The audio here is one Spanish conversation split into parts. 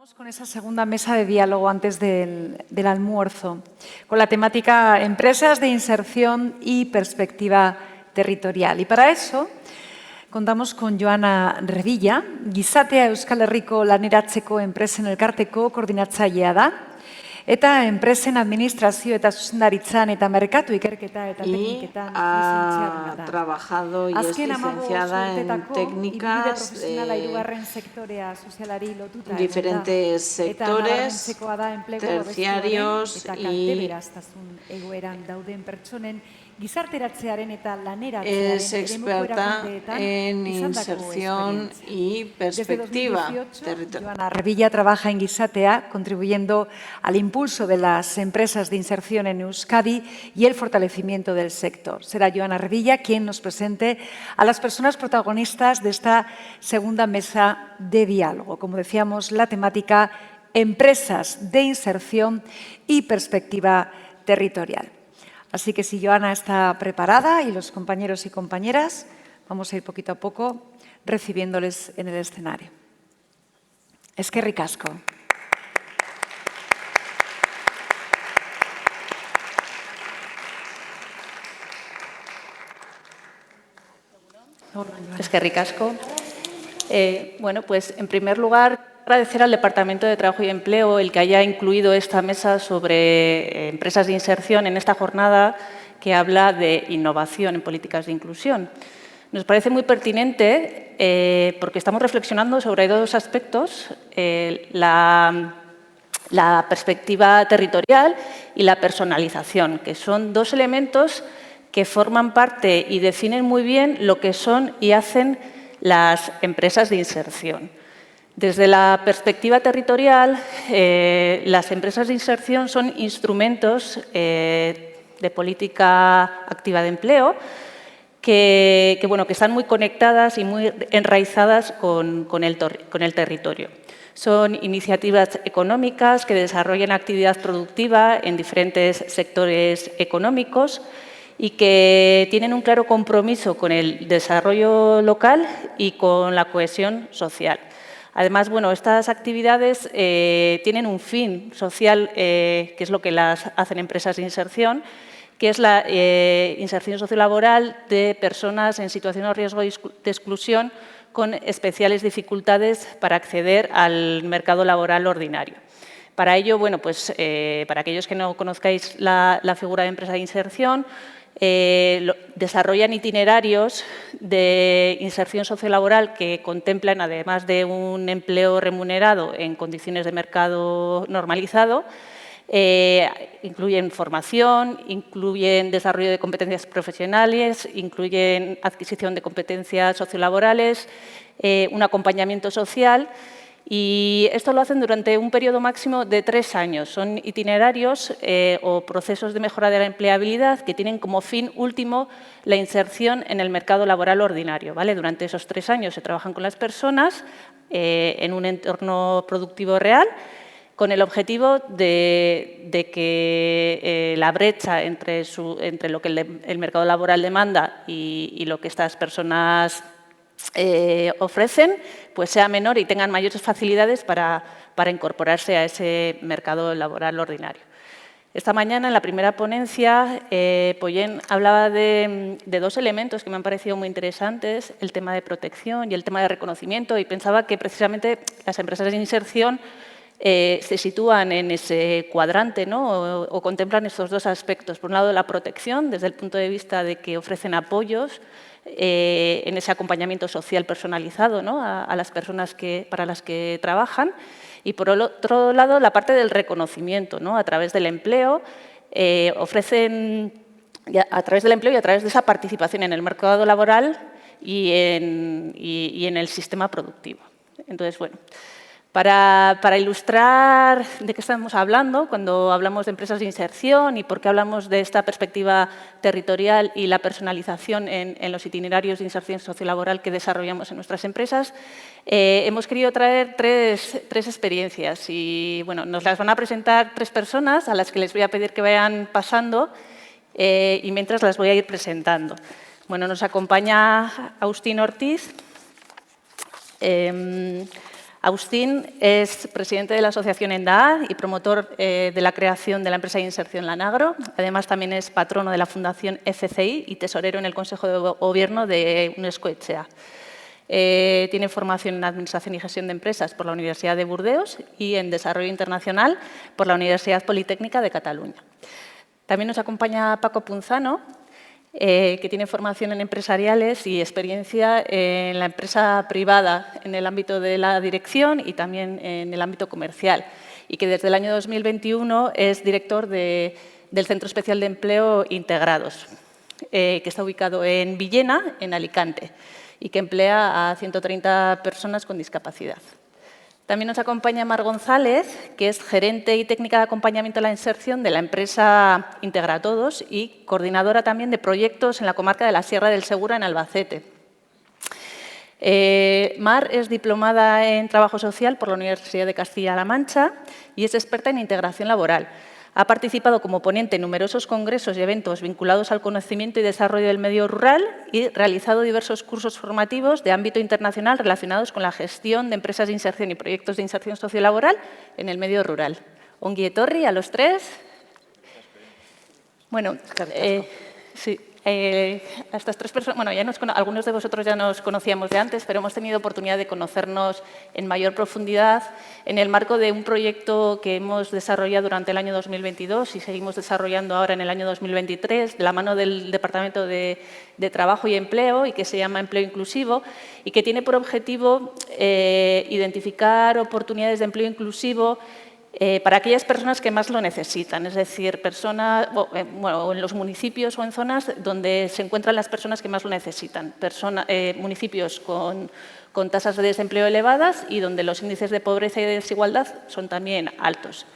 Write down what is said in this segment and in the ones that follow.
Vamos con esa segunda mesa de diálogo antes del almuerzo, con la temática Empresas de inserción y perspectiva territorial. Y para eso contamos con Joana Revilla, Gizatea Euskal Herriko Laneratzeko enpresen elkarteko koordinatzailea da, eta enpresen administrazio eta zuzendaritzan eta merkatu ikerketa eta tekniketan lizentziaduna da. Ha trabajado y es licenciada en técnicas diferentes sectores terciarios y es experta en inserción y perspectiva territorial. Joana Revilla trabaja en Gizatea, contribuyendo al impulso de las empresas de inserción en Euskadi y el fortalecimiento del sector. Será Joana Revilla quien nos presente a las personas protagonistas de esta segunda mesa de diálogo. Como decíamos, la temática Empresas de inserción y perspectiva territorial. Así que si Joana está preparada y los compañeros y compañeras, vamos a ir poquito a poco recibiéndoles en el escenario. Eskerrik asko. Eskerrik asko. Bueno, pues en primer lugar, agradecer al Departamento de Trabajo y Empleo el que haya incluido esta mesa sobre empresas de inserción en esta jornada que habla de innovación en políticas de inclusión. Nos parece muy pertinente porque estamos reflexionando sobre dos aspectos, la perspectiva territorial y la personalización, que son dos elementos que forman parte y definen muy bien lo que son y hacen las empresas de inserción. Desde la perspectiva territorial, las empresas de inserción son instrumentos de política activa de empleo que están muy conectadas y muy enraizadas con el territorio. Son iniciativas económicas que desarrollan actividad productiva en diferentes sectores económicos y que tienen un claro compromiso con el desarrollo local y con la cohesión social. Además, estas actividades tienen un fin social, que es lo que las hacen empresas de inserción, que es la inserción sociolaboral de personas en situación de riesgo de exclusión con especiales dificultades para acceder al mercado laboral ordinario. Para ello, para aquellos que no conozcáis la figura de empresa de inserción, desarrollan itinerarios de inserción sociolaboral que contemplan, además de un empleo remunerado en condiciones de mercado normalizado, incluyen formación, incluyen desarrollo de competencias profesionales, incluyen adquisición de competencias sociolaborales, un acompañamiento social. Y esto lo hacen durante un periodo máximo de 3 años. Son itinerarios o procesos de mejora de la empleabilidad que tienen como fin último la inserción en el mercado laboral ordinario. Durante esos 3 años se trabajan con las personas en un entorno productivo real con el objetivo de que la brecha entre lo que el mercado laboral demanda y lo que estas personas ofrecen, sea menor y tengan mayores facilidades para incorporarse a ese mercado laboral ordinario. Esta mañana, en la primera ponencia, Poyen hablaba de 2 elementos que me han parecido muy interesantes, el tema de protección y el tema de reconocimiento, y pensaba que precisamente las empresas de inserción se sitúan en ese cuadrante, ¿no? o contemplan estos 2 aspectos. Por un lado, la protección, desde el punto de vista de que ofrecen apoyos en ese acompañamiento social personalizado, ¿no? a las personas para las que trabajan. Y, por otro lado, la parte del reconocimiento, ¿no? A través del empleo, ofrecen, a través del empleo y a través de esa participación en el mercado laboral y en el sistema productivo. Entonces, para ilustrar de qué estamos hablando cuando hablamos de empresas de inserción y por qué hablamos de esta perspectiva territorial y la personalización en los itinerarios de inserción sociolaboral que desarrollamos en nuestras empresas, hemos querido traer tres experiencias y nos las van a presentar 3 personas a las que les voy a pedir que vayan pasando y mientras las voy a ir presentando. Nos acompaña Agustín Ortiz. Agustín es presidente de la asociación ENDAAD y promotor de la creación de la empresa de inserción Lanagro. Además, también es patrono de la Fundación FCI y tesorero en el Consejo de Gobierno de UNESCO ETSEA. Tiene formación en Administración y Gestión de Empresas por la Universidad de Burdeos y en Desarrollo Internacional por la Universidad Politécnica de Cataluña. También nos acompaña Paco Punzano, que tiene formación en empresariales y experiencia en la empresa privada en el ámbito de la dirección y también en el ámbito comercial, y que desde el año 2021 es director del Centro Especial de Empleo Integrados, que está ubicado en Villena, en Alicante, y que emplea a 130 personas con discapacidad. También nos acompaña Mar González, que es gerente y técnica de acompañamiento a la inserción de la empresa Integra Todos y coordinadora también de proyectos en la comarca de la Sierra del Segura, en Albacete. Mar es diplomada en Trabajo Social por la Universidad de Castilla-La Mancha y es experta en integración laboral. Ha participado como ponente en numerosos congresos y eventos vinculados al conocimiento y desarrollo del medio rural y realizado diversos cursos formativos de ámbito internacional relacionados con la gestión de empresas de inserción y proyectos de inserción sociolaboral en el medio rural. Ongi etorri a los tres. Bueno, sí. A estas tres personas, bueno, algunos de vosotros ya nos conocíamos de antes, pero hemos tenido oportunidad de conocernos en mayor profundidad en el marco de un proyecto que hemos desarrollado durante el año 2022 y seguimos desarrollando ahora en el año 2023, de la mano del Departamento de Trabajo y Empleo, y que se llama Empleo Inclusivo, y que tiene por objetivo identificar oportunidades de empleo inclusivo para aquellas personas que más lo necesitan, es decir, en los municipios o en zonas donde se encuentran las personas que más lo necesitan, municipios con tasas de desempleo elevadas y donde los índices de pobreza y de desigualdad son también altos.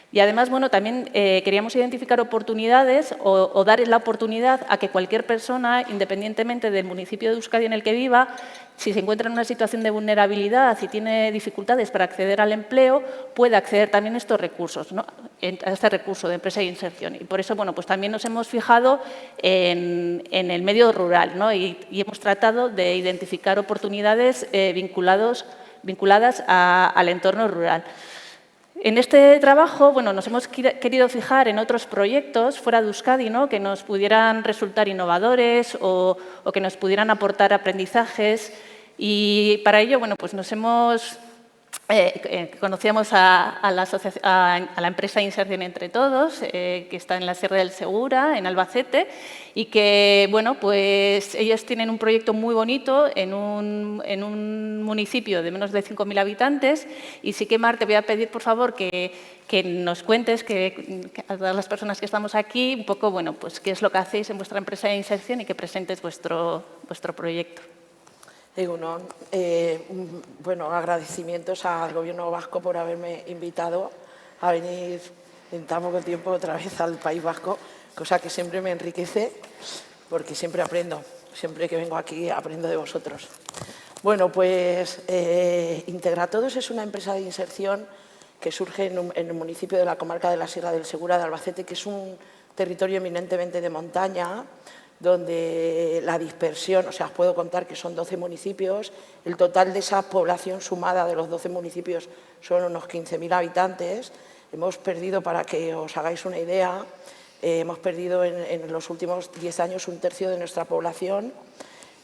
Y además, bueno, también queríamos identificar oportunidades o dar la oportunidad a que cualquier persona, independientemente del municipio de Euskadi en el que viva, si se encuentra en una situación de vulnerabilidad y tiene dificultades para acceder al empleo, pueda acceder también a estos recursos, ¿no? A este recurso de empresa de inserción. Y por eso, bueno, pues también nos hemos fijado en el medio rural, ¿no? y hemos tratado de identificar oportunidades vinculadas al entorno rural. En este trabajo, bueno, nos hemos querido fijar en otros proyectos fuera de Euskadi, ¿no? Que nos pudieran resultar innovadores o que nos pudieran aportar aprendizajes. Y para ello, bueno, pues conocíamos a la empresa Inserción Entre Todos, que está en la Sierra del Segura, en Albacete, y que, bueno, pues ellos tienen un proyecto muy bonito en un municipio de menos de 5.000 habitantes. Y sí que, Mar, te voy a pedir, por favor, que nos cuentes, a todas las personas que estamos aquí, un poco, bueno, pues qué es lo que hacéis en vuestra empresa de inserción y que presentes vuestro proyecto. Bueno, agradecimientos al Gobierno vasco por haberme invitado a venir en tan poco tiempo otra vez al País Vasco, cosa que siempre me enriquece porque siempre aprendo. Siempre que vengo aquí aprendo de vosotros. Bueno, pues Integra Todos es una empresa de inserción que surge en el municipio de la comarca de la Sierra del Segura de Albacete, que es un territorio eminentemente de montaña, donde la dispersión, o sea, os puedo contar que son 12 municipios, el total de esa población sumada de los 12 municipios son unos 15.000 habitantes. Hemos perdido, para que os hagáis una idea, hemos perdido en los últimos 10 años un tercio de nuestra población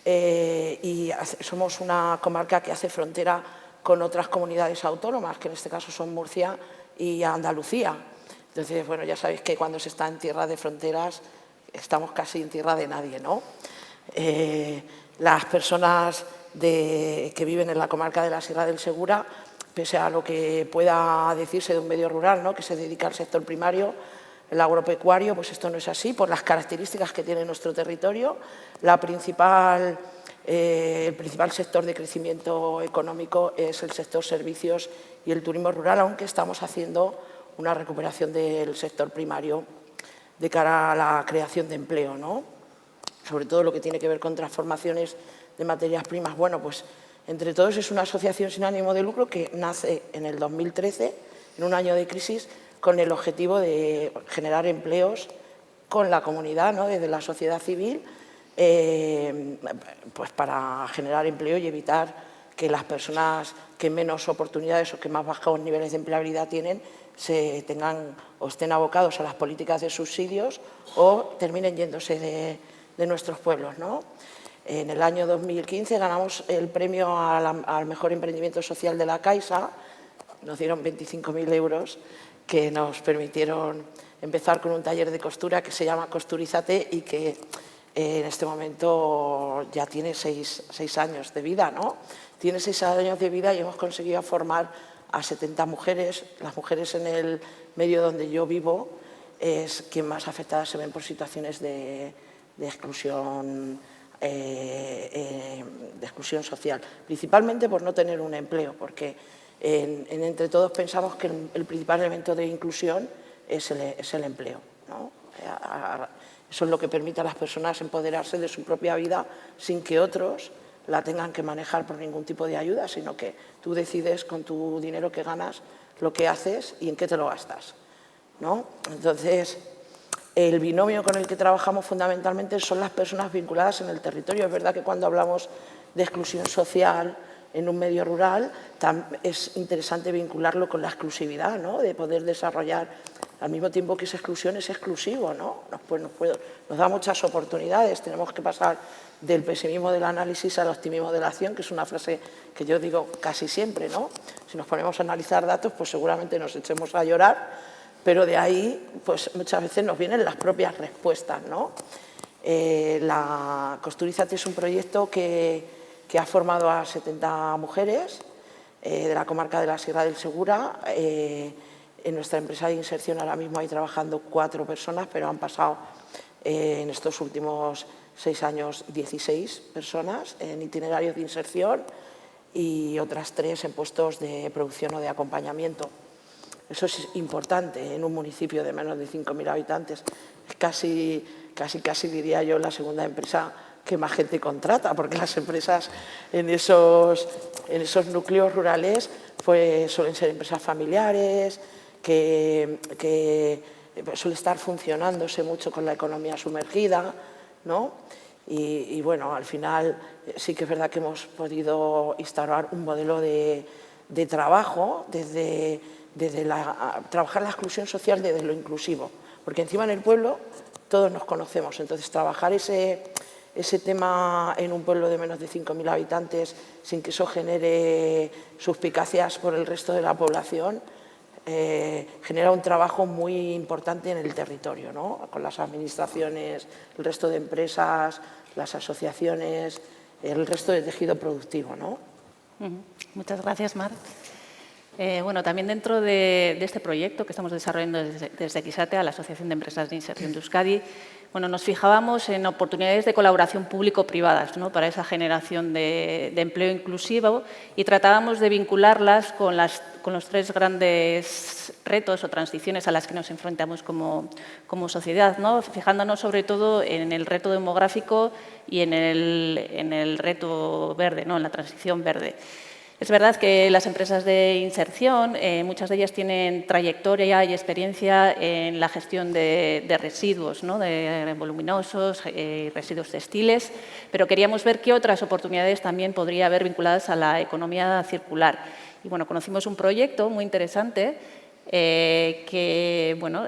y somos una comarca que hace frontera con otras comunidades autónomas, que en este caso son Murcia y Andalucía. Entonces, bueno, ya sabéis que cuando se está en tierra de fronteras estamos casi en tierra de nadie, ¿no? Las personas que viven en la comarca de la Sierra del Segura, pese a lo que pueda decirse de un medio rural, ¿no?, que se dedica al sector primario, el agropecuario, pues esto no es así, por las características que tiene nuestro territorio. El principal sector de crecimiento económico es el sector servicios y el turismo rural, aunque estamos haciendo una recuperación del sector primario de cara a la creación de empleo, ¿no? Sobre todo lo que tiene que ver con transformaciones de materias primas. Bueno, pues Entre Todos es una asociación sin ánimo de lucro que nace en el 2013, en un año de crisis, con el objetivo de generar empleos con la comunidad, ¿no?, desde la sociedad civil, pues para generar empleo y evitar que las personas que menos oportunidades o que más bajos niveles de empleabilidad tienen o estén abocados a las políticas de subsidios o terminen yéndose de nuestros pueblos, ¿no? En el año 2015 ganamos el premio al mejor emprendimiento social de la Caixa, nos dieron 25.000 euros que nos permitieron empezar con un taller de costura que se llama Costurízate y que en este momento ya tiene 6 años de vida, ¿no? Tiene 6 años de vida y hemos conseguido formar a 70 mujeres. Las mujeres en el medio donde yo vivo es quien más afectadas se ven por situaciones de exclusión social, principalmente por no tener un empleo, porque entre todos pensamos que el principal elemento de inclusión es el empleo, ¿no? Eso es lo que permite a las personas empoderarse de su propia vida sin que otros la tengan que manejar por ningún tipo de ayuda, sino que tú decides con tu dinero que ganas lo que haces y en qué te lo gastas, ¿no? Entonces, el binomio con el que trabajamos fundamentalmente son las personas vinculadas en el territorio. Es verdad que cuando hablamos de exclusión social en un medio rural es interesante vincularlo con la exclusividad, ¿no? De poder desarrollar, al mismo tiempo que esa exclusión es exclusivo, ¿no? Nos da muchas oportunidades. Tenemos que pasar del pesimismo del análisis al optimismo de la acción, que es una frase que yo digo casi siempre, ¿no? Si nos ponemos a analizar datos, pues seguramente nos echemos a llorar, pero de ahí pues muchas veces nos vienen las propias respuestas, ¿no? La Costurízate es un proyecto que ha formado a 70 mujeres de la comarca de la Sierra del Segura. En nuestra empresa de inserción ahora mismo hay trabajando 4 personas, pero han pasado en estos últimos 6 años 16 personas en itinerarios de inserción y otras 3 en puestos de producción o de acompañamiento. Eso es importante en un municipio de menos de 5.000 habitantes. Es casi diría yo la segunda empresa que más gente contrata, porque las empresas en esos núcleos rurales pues suelen ser empresas familiares, que suele estar funcionándose mucho con la economía sumergida, ¿no? Y bueno, al final sí que es verdad que hemos podido instaurar un modelo de trabajo desde trabajar la exclusión social desde lo inclusivo, porque encima en el pueblo todos nos conocemos, entonces trabajar ese tema en un pueblo de menos de 5.000 habitantes sin que eso genere suspicacias por el resto de la población genera un trabajo muy importante en el territorio, ¿no? Con las administraciones, el resto de empresas, las asociaciones, el resto del tejido productivo, ¿no? Muchas gracias, Mar. Bueno, también dentro de este proyecto que estamos desarrollando desde Quisate, a la Asociación de Empresas de Inserción de Euskadi, bueno, nos fijábamos en oportunidades de colaboración público-privadas, ¿no? Para esa generación de empleo inclusivo y tratábamos de vincularlas con los 3 grandes retos o transiciones a las que nos enfrentamos como sociedad, ¿no? Fijándonos sobre todo en el reto demográfico y en el reto verde, ¿no? En la transición verde. Es verdad que las empresas de inserción, muchas de ellas tienen trayectoria y experiencia en la gestión de residuos, ¿no? De voluminosos, residuos textiles, pero queríamos ver qué otras oportunidades también podría haber vinculadas a la economía circular. Y bueno, conocimos un proyecto muy interesante que bueno,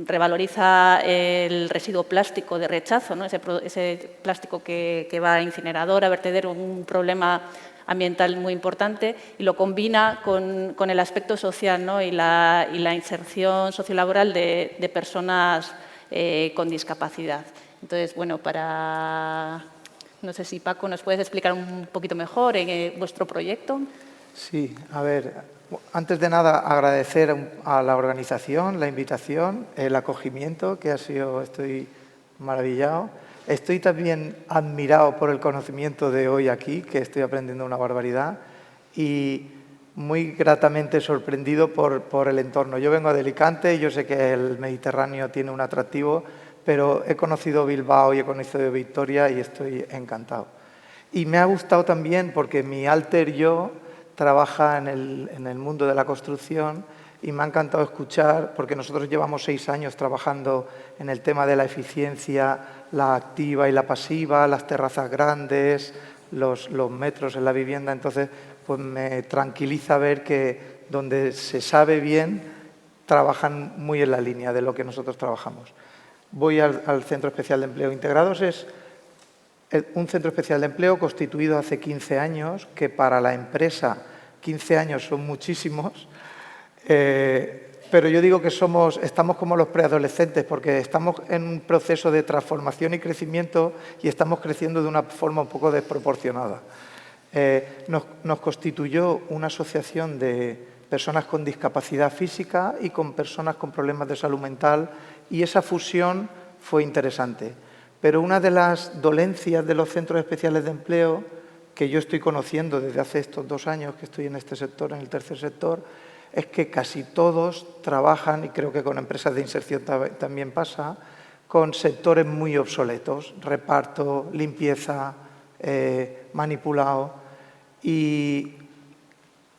revaloriza el residuo plástico de rechazo, ¿no? Ese plástico que va a incinerador, a vertedero, un problema ambiental muy importante, y lo combina con el aspecto social, ¿no? y la inserción sociolaboral de personas con discapacidad. Entonces, bueno, no sé si Paco nos puedes explicar un poquito mejor vuestro proyecto. Sí, a ver, antes de nada agradecer a la organización, la invitación, el acogimiento, que estoy maravillado. Estoy también admirado por el conocimiento de hoy aquí, que estoy aprendiendo una barbaridad, y muy gratamente sorprendido por el entorno. Yo vengo de Alicante, yo sé que el Mediterráneo tiene un atractivo, pero he conocido Bilbao y he conocido Vitoria y estoy encantado. Y me ha gustado también porque mi alter yo trabaja en el mundo de la construcción y me ha encantado escuchar, porque nosotros llevamos 6 años trabajando en el tema de la eficiencia, la activa y la pasiva, las terrazas grandes, los metros en la vivienda. Entonces, pues me tranquiliza ver que donde se sabe bien, trabajan muy en la línea de lo que nosotros trabajamos. Voy al Centro Especial de Empleo. Integrados es un centro especial de empleo constituido hace 15 años, que para la empresa 15 años son muchísimos, pero yo digo que estamos como los preadolescentes, porque estamos en un proceso de transformación y crecimiento y estamos creciendo de una forma un poco desproporcionada. Nos constituyó una asociación de personas con discapacidad física y con personas con problemas de salud mental, y esa fusión fue interesante. Pero una de las dolencias de los centros especiales de empleo, que yo estoy conociendo desde hace estos 2 años que estoy en este sector, en el tercer sector, es que casi todos trabajan, y creo que con empresas de inserción también pasa, con sectores muy obsoletos, reparto, limpieza, manipulado. Y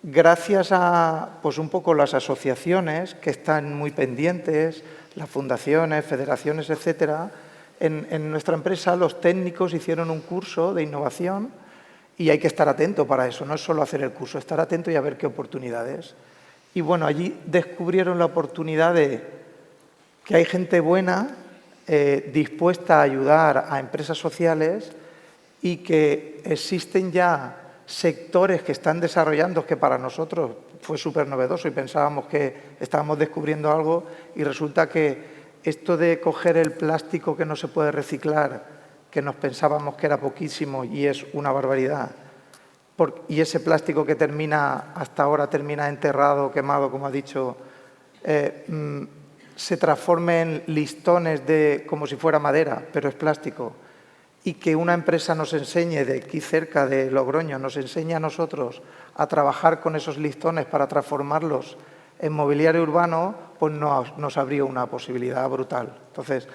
gracias a, pues un poco las asociaciones que están muy pendientes, las fundaciones, federaciones, etcétera, en nuestra empresa los técnicos hicieron un curso de innovación y hay que estar atento para eso, no es solo hacer el curso, estar atento y a ver qué oportunidades. Y bueno, allí descubrieron la oportunidad de que hay gente buena, dispuesta a ayudar a empresas sociales, y que existen ya sectores que están desarrollando, que para nosotros fue súper novedoso y pensábamos que estábamos descubriendo algo, y resulta que esto de coger el plástico que no se puede reciclar, que nos pensábamos que era poquísimo y es una barbaridad, y ese plástico que hasta ahora termina enterrado, quemado, como ha dicho, se transforme en listones como si fuera madera, pero es plástico, y que una empresa nos enseñe, de aquí cerca de Logroño, nos enseñe a nosotros a trabajar con esos listones para transformarlos en mobiliario urbano, pues nos abrió una posibilidad brutal. Entonces,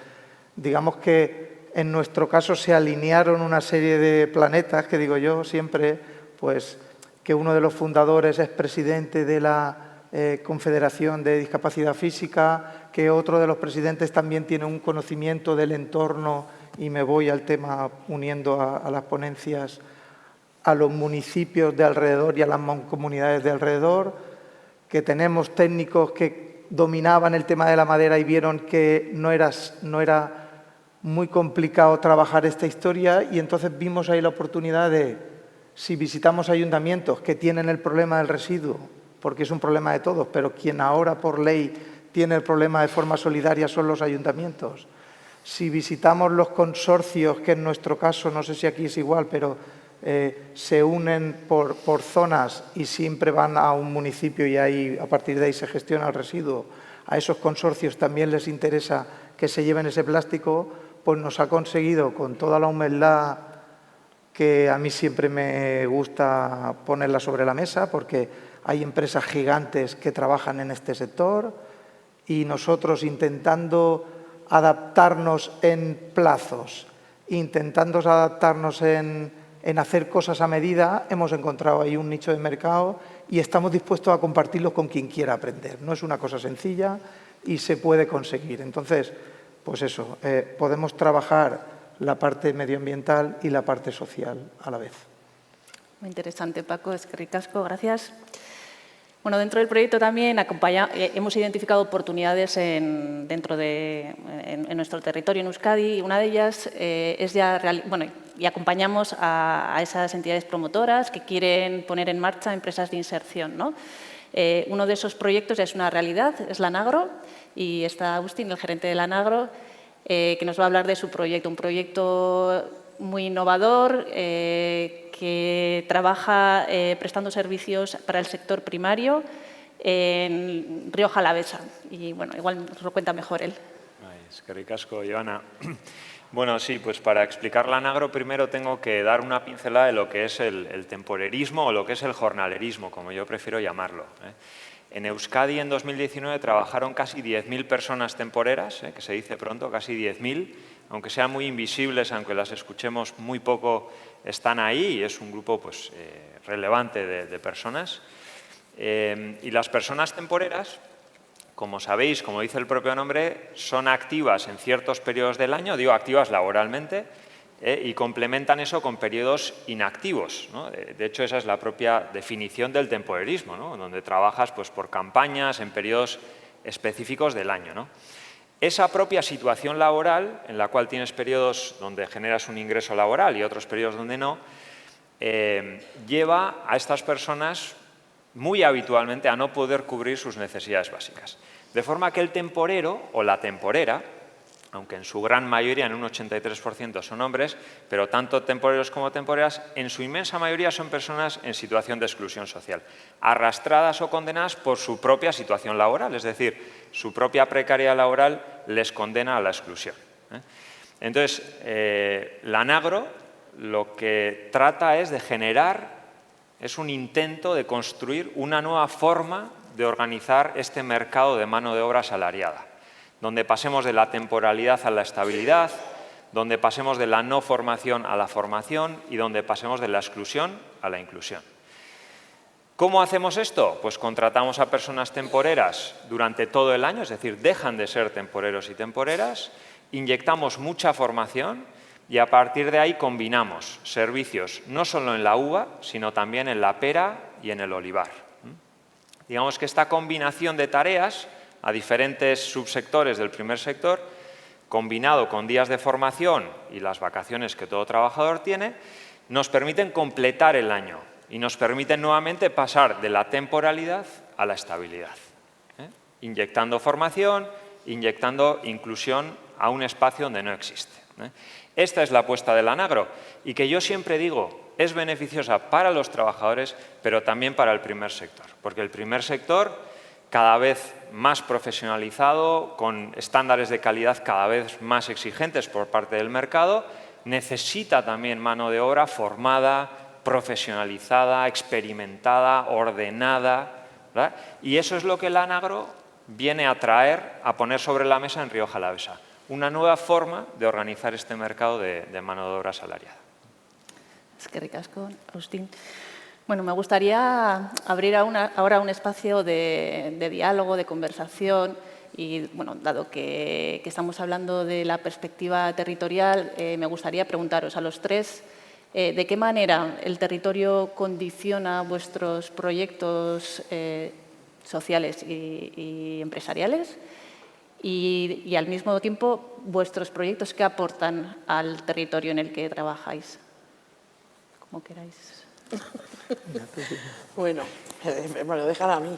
digamos que en nuestro caso se alinearon una serie de planetas, que digo yo siempre, pues que uno de los fundadores es presidente de la Confederación de Discapacidad Física, que otro de los presidentes también tiene un conocimiento del entorno, y me voy al tema uniendo a las ponencias, a los municipios de alrededor y a las mancomunidades de alrededor, que tenemos técnicos que dominaban el tema de la madera y vieron que no era muy complicado trabajar esta historia, y entonces vimos ahí la oportunidad de, si visitamos ayuntamientos que tienen el problema del residuo, porque es un problema de todos, pero quien ahora por ley tiene el problema de forma solidaria son los ayuntamientos. Si visitamos los consorcios, que en nuestro caso, no sé si aquí es igual, pero se unen por zonas y siempre van a un municipio y ahí, a partir de ahí se gestiona el residuo, a esos consorcios también les interesa que se lleven ese plástico, pues nos ha conseguido, con toda la humildad que a mí siempre me gusta ponerla sobre la mesa, porque hay empresas gigantes que trabajan en este sector, y nosotros intentando adaptarnos en plazos, intentando adaptarnos en hacer cosas a medida, hemos encontrado ahí un nicho de mercado y estamos dispuestos a compartirlo con quien quiera aprender. No es una cosa sencilla y se puede conseguir. Entonces, pues eso, podemos trabajar la parte medioambiental y la parte social a la vez. Muy interesante, Paco. Eskerrik asko, gracias. Bueno, dentro del proyecto también hemos identificado oportunidades en nuestro territorio, en Euskadi, y una de ellas es y acompañamos a esas entidades promotoras que quieren poner en marcha empresas de inserción, ¿no? Uno de esos proyectos ya es una realidad, es Lanagro, y está Agustín, el gerente de Lanagro, que nos va a hablar de su proyecto, un proyecto muy innovador, que trabaja prestando servicios para el sector primario en Rioja Alavesa. Y bueno, igual nos lo cuenta mejor él. Eskerrik asko, Joana. Bueno, sí, pues para explicar Lanagro primero tengo que dar una pincelada de lo que es el temporerismo o lo que es el jornalerismo, como yo prefiero llamarlo. En Euskadi en 2019 trabajaron casi 10.000 personas temporeras, que se dice pronto, casi 10.000, aunque sean muy invisibles, aunque las escuchemos muy poco, están ahí y es un grupo pues, relevante de personas. Y las personas temporeras, como sabéis, como dice el propio nombre, son activas en ciertos periodos del año, digo activas laboralmente, y complementan eso con periodos inactivos, ¿no? De hecho, esa es la propia definición del temporerismo, ¿no? Donde trabajas pues, por campañas en periodos específicos del año, ¿no? Esa propia situación laboral, en la cual tienes periodos donde generas un ingreso laboral y otros periodos donde no, lleva a estas personas muy habitualmente a no poder cubrir sus necesidades básicas. De forma que el temporero o la temporera, aunque en su gran mayoría, en un 83% son hombres, pero tanto temporeros como temporeras, en su inmensa mayoría son personas en situación de exclusión social, arrastradas o condenadas por su propia situación laboral, es decir, su propia precariedad laboral les condena a la exclusión. Entonces, la Anagro lo que trata es de generar, es un intento de construir una nueva forma de organizar este mercado de mano de obra asalariada, donde pasemos de la temporalidad a la estabilidad, donde pasemos de la no formación a la formación y donde pasemos de la exclusión a la inclusión. ¿Cómo hacemos esto? Pues contratamos a personas temporeras durante todo el año, es decir, dejan de ser temporeros y temporeras, inyectamos mucha formación y a partir de ahí combinamos servicios no solo en la uva, sino también en la pera y en el olivar. Digamos que esta combinación de tareas a diferentes subsectores del primer sector, combinado con días de formación y las vacaciones que todo trabajador tiene, nos permiten completar el año y nos permiten nuevamente pasar de la temporalidad a la estabilidad, inyectando formación, inyectando inclusión a un espacio donde no existe. Esta es la apuesta de la Anagro y que yo siempre digo es beneficiosa para los trabajadores, pero también para el primer sector, porque el primer sector cada vez más profesionalizado, con estándares de calidad cada vez más exigentes por parte del mercado, necesita también mano de obra formada, profesionalizada, experimentada, ordenada, ¿verdad? Y eso es lo que la Anagro viene a traer, a poner sobre la mesa en Rioja Alavesa, una nueva forma de organizar este mercado de mano de obra asalariada. Eskerrik asko, Agustín. Bueno, me gustaría abrir ahora un espacio de diálogo, de conversación y, bueno, dado que estamos hablando de la perspectiva territorial, me gustaría preguntaros a los tres de qué manera el territorio condiciona vuestros proyectos sociales y empresariales y al mismo tiempo vuestros proyectos que aportan al territorio en el que trabajáis. Como queráis. Bueno, me lo dejan a mí.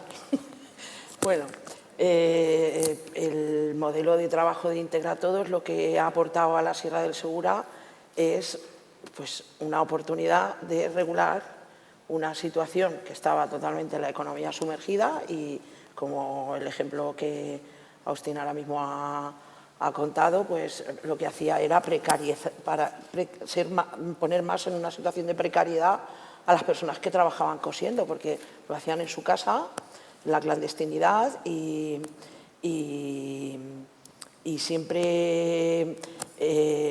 Bueno, el modelo de trabajo de Integra Todos lo que ha aportado a la Sierra del Segura es pues, una oportunidad de regular una situación que estaba totalmente en la economía sumergida y como el ejemplo que Agustín ahora mismo ha contado, pues lo que hacía era poner más en una situación de precariedad a las personas que trabajaban cosiendo, porque lo hacían en su casa, en la clandestinidad y siempre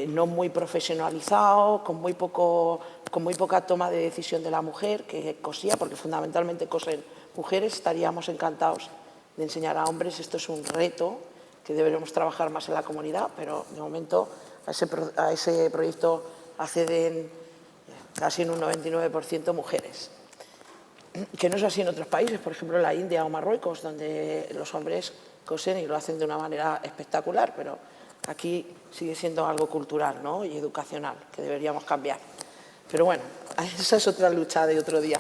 no muy profesionalizado, con muy poca toma de decisión de la mujer que cosía, porque fundamentalmente cosen mujeres. Estaríamos encantados de enseñar a hombres. Esto es un reto que deberemos trabajar más en la comunidad, pero de momento a ese proyecto acceden casi en un 99% mujeres. Que no es así en otros países, por ejemplo en la India o Marruecos, donde los hombres cosen y lo hacen de una manera espectacular, pero aquí sigue siendo algo cultural, ¿no? Y educacional, que deberíamos cambiar. Pero bueno, esa es otra lucha de otro día.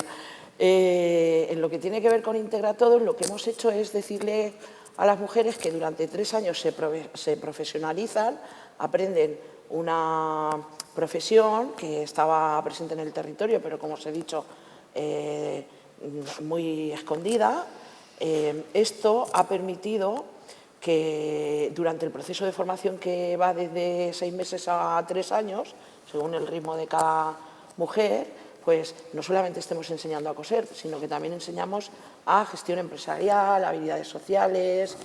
En lo que tiene que ver con Integra Todos, lo que hemos hecho es decirle a las mujeres que durante 3 años se profesionalizan, aprenden una profesión que estaba presente en el territorio, pero como os he dicho, muy escondida. Esto ha permitido que durante el proceso de formación que va desde 6 meses a 3 años, según el ritmo de cada mujer, pues no solamente estemos enseñando a coser, sino que también enseñamos a gestión empresarial, habilidades sociales.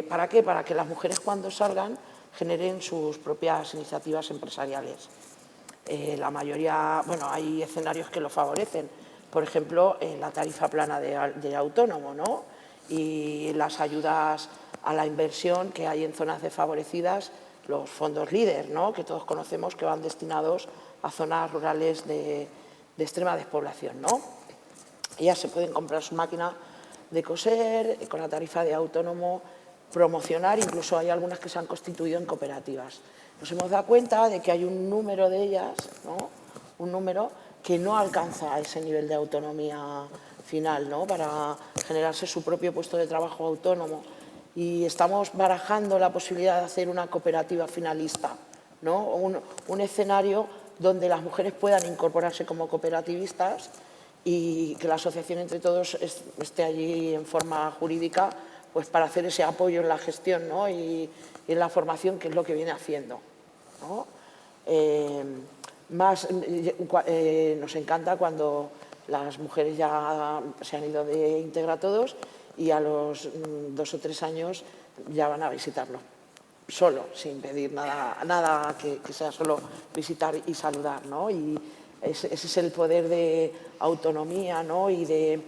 ¿Para qué? Para que las mujeres cuando salgan generen sus propias iniciativas empresariales. La mayoría, bueno, hay escenarios que lo favorecen, por ejemplo, la tarifa plana de autónomo, ¿no? Y las ayudas a la inversión que hay en zonas desfavorecidas los fondos LEADER, ¿no? Que todos conocemos que van destinados a zonas rurales de extrema despoblación, ¿no? Ellas se pueden comprar su máquina de coser con la tarifa de autónomo, promocionar, incluso hay algunas que se han constituido en cooperativas. Nos hemos dado cuenta de que hay un número de ellas, ¿no? Un número que no alcanza ese nivel de autonomía final, ¿no? Para generarse su propio puesto de trabajo autónomo. Y estamos barajando la posibilidad de hacer una cooperativa finalista, ¿no? Un escenario donde las mujeres puedan incorporarse como cooperativistas y que la asociación Entre Todos esté allí en forma jurídica, pues para hacer ese apoyo en la gestión, ¿no? y en la formación, que es lo que viene haciendo, ¿no? Nos encanta cuando las mujeres ya se han ido de Integra Todos y a los 2 o 3 años ya van a visitarlo, solo, sin pedir nada que sea solo visitar y saludar, ¿no? Y ese es el poder de autonomía, ¿no? y de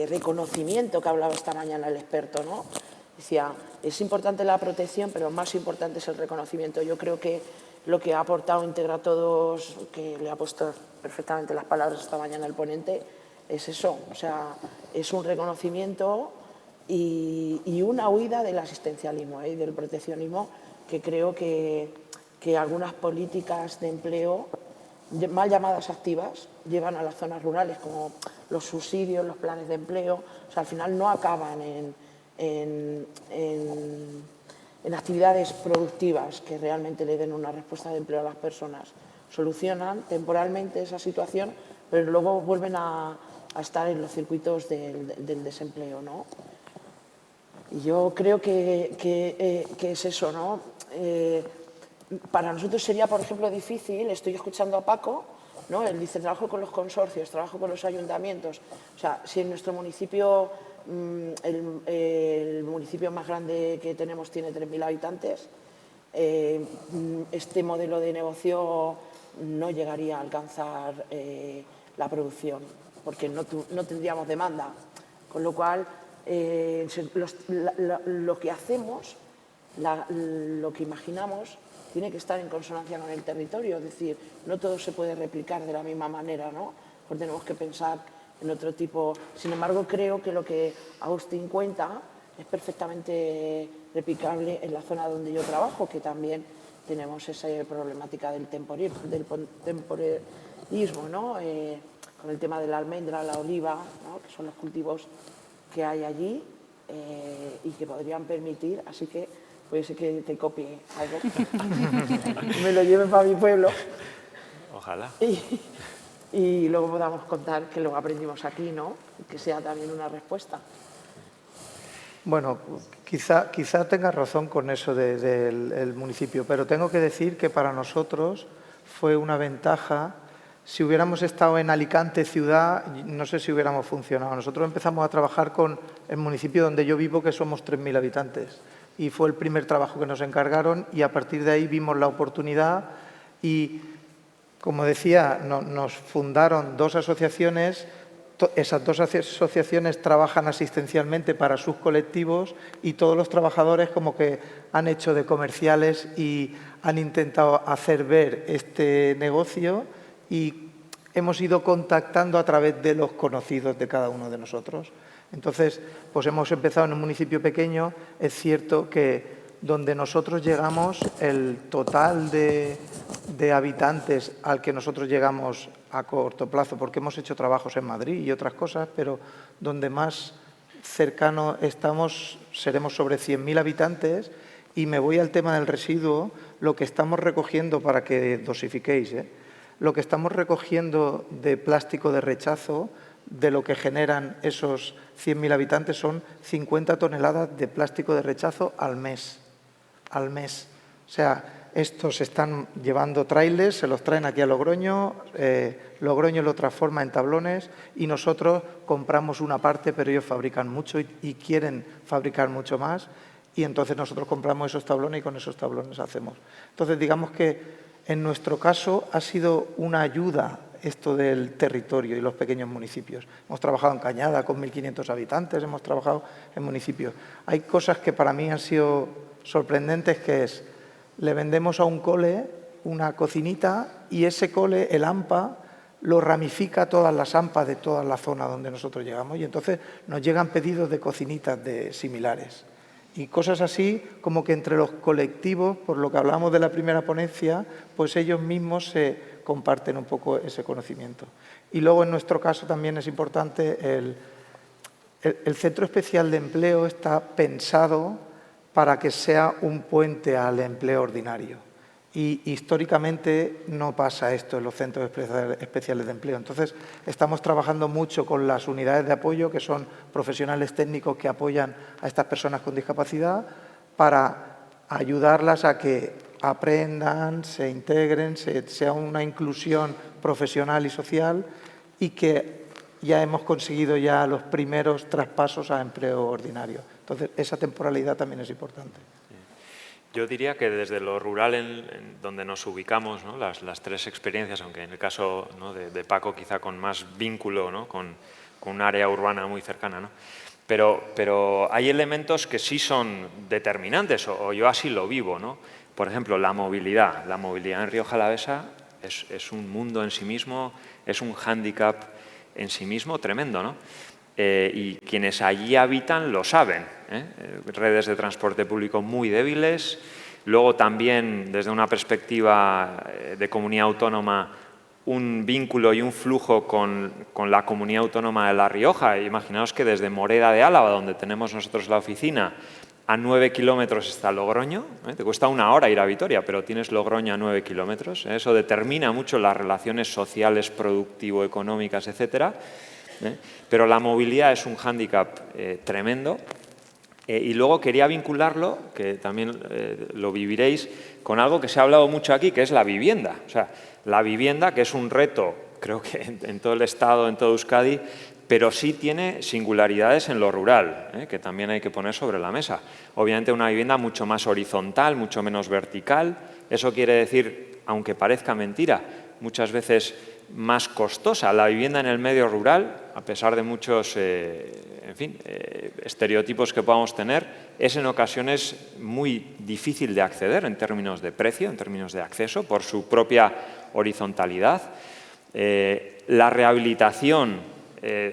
reconocimiento que hablaba esta mañana el experto, ¿no? Decía, es importante la protección, pero más importante es el reconocimiento. Yo creo que lo que ha aportado Integra Todos, que le ha puesto perfectamente las palabras esta mañana el ponente, es eso. O sea, es un reconocimiento y una huida del asistencialismo y del proteccionismo, que creo que algunas políticas de empleo mal llamadas activas llevan a las zonas rurales, como los subsidios, los planes de empleo. O sea, al final no acaban en actividades productivas que realmente le den una respuesta de empleo a las personas. Solucionan temporalmente esa situación, pero luego vuelven a estar en los circuitos del desempleo, ¿no? Y yo creo que es eso, ¿no? Para nosotros sería, por ejemplo, difícil, estoy escuchando a Paco, ¿no? Él dice, trabajo con los consorcios, trabajo con los ayuntamientos. O sea, si en nuestro municipio, el municipio más grande que tenemos tiene 3.000 habitantes, este modelo de negocio no llegaría a alcanzar la producción, porque no tendríamos demanda. Con lo cual, lo que hacemos, lo que imaginamos, tiene que estar en consonancia con el territorio, es decir, no todo se puede replicar de la misma manera, ¿no? Pues tenemos que pensar en otro tipo. Sin embargo, creo que lo que Agustín cuenta es perfectamente replicable en la zona donde yo trabajo, que también tenemos esa problemática del temporerismo, ¿no? Con el tema de la almendra, la oliva, ¿no? Que son los cultivos que hay allí y que podrían permitir, así que puede ser que te copie algo, me lo lleven para mi pueblo. Ojalá. Y luego podamos contar que lo aprendimos aquí, ¿no? Que sea también una respuesta. Bueno, quizá tenga razón con eso del municipio, pero tengo que decir que para nosotros fue una ventaja. Si hubiéramos estado en Alicante ciudad, no sé si hubiéramos funcionado. Nosotros empezamos a trabajar con el municipio donde yo vivo, que somos 3.000 habitantes. Y fue el primer trabajo que nos encargaron y a partir de ahí vimos la oportunidad y, como decía, nos fundaron 2 asociaciones. Esas 2 asociaciones trabajan asistencialmente para sus colectivos y todos los trabajadores como que han hecho de comerciales y han intentado hacer ver este negocio y hemos ido contactando a través de los conocidos de cada uno de nosotros. Entonces, pues hemos empezado en un municipio pequeño. Es cierto que donde nosotros llegamos, el total de habitantes al que nosotros llegamos a corto plazo, porque hemos hecho trabajos en Madrid y otras cosas, pero donde más cercano estamos seremos sobre 100.000 habitantes. Y me voy al tema del residuo, lo que estamos recogiendo, para que dosifiquéis, lo que estamos recogiendo de plástico de rechazo, de lo que generan esos 100.000 habitantes, son 50 toneladas de plástico de rechazo al mes. Al mes. O sea, estos están llevando trailers, se los traen aquí a Logroño, Logroño lo transforma en tablones y nosotros compramos una parte, pero ellos fabrican mucho y quieren fabricar mucho más, y entonces nosotros compramos esos tablones y con esos tablones hacemos. Entonces, digamos que en nuestro caso ha sido una ayuda esto del territorio y los pequeños municipios. Hemos trabajado en Cañada con 1.500 habitantes, hemos trabajado en municipios. Hay cosas que para mí han sido sorprendentes, que es, le vendemos a un cole una cocinita y ese cole, el AMPA, lo ramifica todas las AMPAs de toda la zona donde nosotros llegamos y entonces nos llegan pedidos de cocinitas similares. Y cosas así como que entre los colectivos, por lo que hablamos de la primera ponencia, pues ellos mismos se comparten un poco ese conocimiento. Y luego en nuestro caso también es importante, el Centro Especial de Empleo está pensado para que sea un puente al empleo ordinario. Y históricamente no pasa esto en los centros especiales de empleo. Entonces, estamos trabajando mucho con las unidades de apoyo, que son profesionales técnicos que apoyan a estas personas con discapacidad, para ayudarlas a que aprendan, se integren, sea una inclusión profesional y social, y que ya hemos conseguido ya los primeros traspasos a empleo ordinario. Entonces, esa temporalidad también es importante. Yo diría que desde lo rural, en donde nos ubicamos, ¿no? las tres experiencias, aunque en el caso, ¿no? de Paco quizá con más vínculo, ¿no? con un área urbana muy cercana, ¿no? Pero hay elementos que sí son determinantes, o yo así lo vivo, ¿no? Por ejemplo, la movilidad. La movilidad en Rioja Alavesa es un mundo en sí mismo, es un hándicap en sí mismo tremendo, ¿no? Y quienes allí habitan lo saben, ¿eh? Redes de transporte público muy débiles. Luego también, desde una perspectiva de comunidad autónoma, un vínculo y un flujo con la comunidad autónoma de La Rioja. Imaginaos que desde Moreda de Álava, donde tenemos nosotros la oficina, a 9 kilómetros está Logroño. Te cuesta 1 hora ir a Vitoria, pero tienes Logroño a 9 kilómetros. Eso determina mucho las relaciones sociales, productivo-económicas, etcétera. Pero la movilidad es un hándicap tremendo. Y luego quería vincularlo, que también lo viviréis, con algo que se ha hablado mucho aquí, que es la vivienda. O sea, la vivienda, que es un reto, creo que en todo el Estado, en todo Euskadi, pero sí tiene singularidades en lo rural, que también hay que poner sobre la mesa. Obviamente una vivienda mucho más horizontal, mucho menos vertical. Eso quiere decir, aunque parezca mentira, muchas veces más costosa. La vivienda en el medio rural, a pesar de muchos estereotipos que podamos tener, es en ocasiones muy difícil de acceder en términos de precio, en términos de acceso, por su propia horizontalidad. La rehabilitación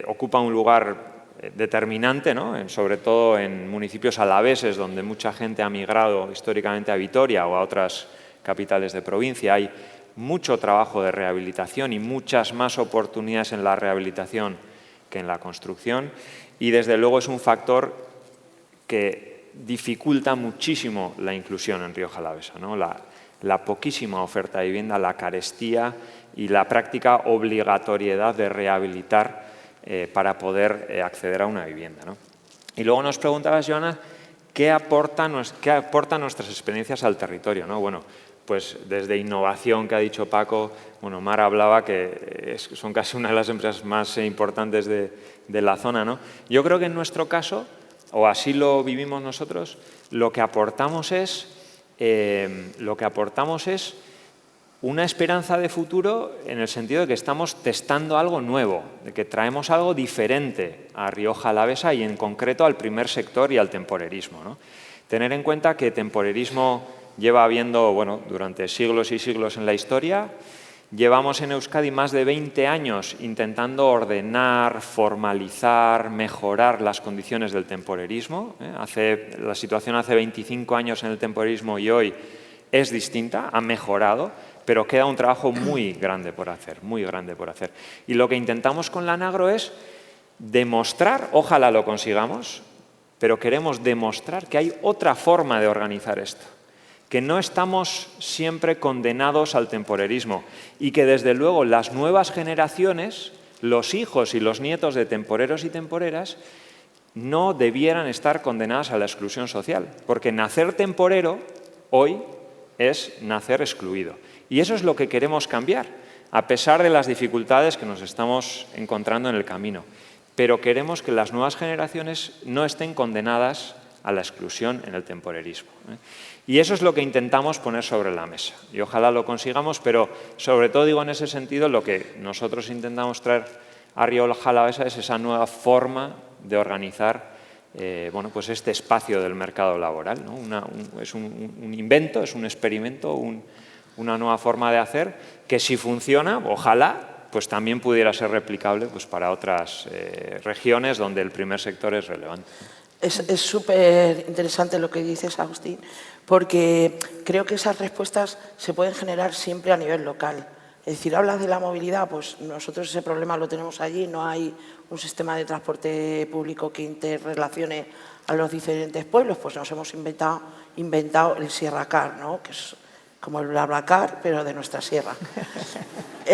ocupa un lugar determinante, ¿no? Sobre todo en municipios alaveses, donde mucha gente ha migrado históricamente a Vitoria o a otras capitales de provincia. Hay mucho trabajo de rehabilitación y muchas más oportunidades en la rehabilitación que en la construcción, y desde luego es un factor que dificulta muchísimo la inclusión en Rioja Alavesa, ¿no? La poquísima oferta de vivienda, la carestía y la práctica obligatoriedad de rehabilitar para poder acceder a una vivienda, ¿no? Y luego nos preguntabas, Joana, ¿qué aportan nuestras experiencias al territorio, ¿no? Bueno, pues desde innovación, que ha dicho Paco, bueno, Mar hablaba que son casi una de las empresas más importantes de la zona, ¿no? Yo creo que en nuestro caso, o así lo vivimos nosotros, lo que aportamos es una esperanza de futuro, en el sentido de que estamos testando algo nuevo, de que traemos algo diferente a Rioja Alavesa y en concreto al primer sector y al temporerismo, ¿no? Tener en cuenta que temporerismo lleva habiendo, bueno, durante siglos y siglos en la historia. Llevamos en Euskadi más de 20 años intentando ordenar, formalizar, mejorar las condiciones del temporerismo. La situación hace 25 años en el temporerismo y hoy es distinta, ha mejorado, pero queda un trabajo muy grande por hacer, muy grande por hacer. Y lo que intentamos con la Nagro es demostrar, ojalá lo consigamos, pero queremos demostrar que hay otra forma de organizar esto, que no estamos siempre condenados al temporerismo y que desde luego las nuevas generaciones, los hijos y los nietos de temporeros y temporeras, no debieran estar condenadas a la exclusión social, porque nacer temporero hoy es nacer excluido. Y eso es lo que queremos cambiar, a pesar de las dificultades que nos estamos encontrando en el camino. Pero queremos que las nuevas generaciones no estén condenadas a la exclusión en el temporerismo. Y eso es lo que intentamos poner sobre la mesa. Y ojalá lo consigamos, pero sobre todo digo en ese sentido, lo que nosotros intentamos traer a Rioja Alavesa es esa nueva forma de organizar bueno, pues este espacio del mercado laboral, ¿no? Es un invento, es un experimento, una nueva forma de hacer que si funciona, ojalá, pues también pudiera ser replicable pues, para otras regiones donde el primer sector es relevante. Es súper interesante lo que dices, Agustín, porque creo que esas respuestas se pueden generar siempre a nivel local. Es decir, hablas de la movilidad, pues nosotros ese problema lo tenemos allí, no hay un sistema de transporte público que interrelacione a los diferentes pueblos, pues nos hemos inventado el Sierracar, ¿no? Que es como el BlaBlaCar, pero de nuestra sierra.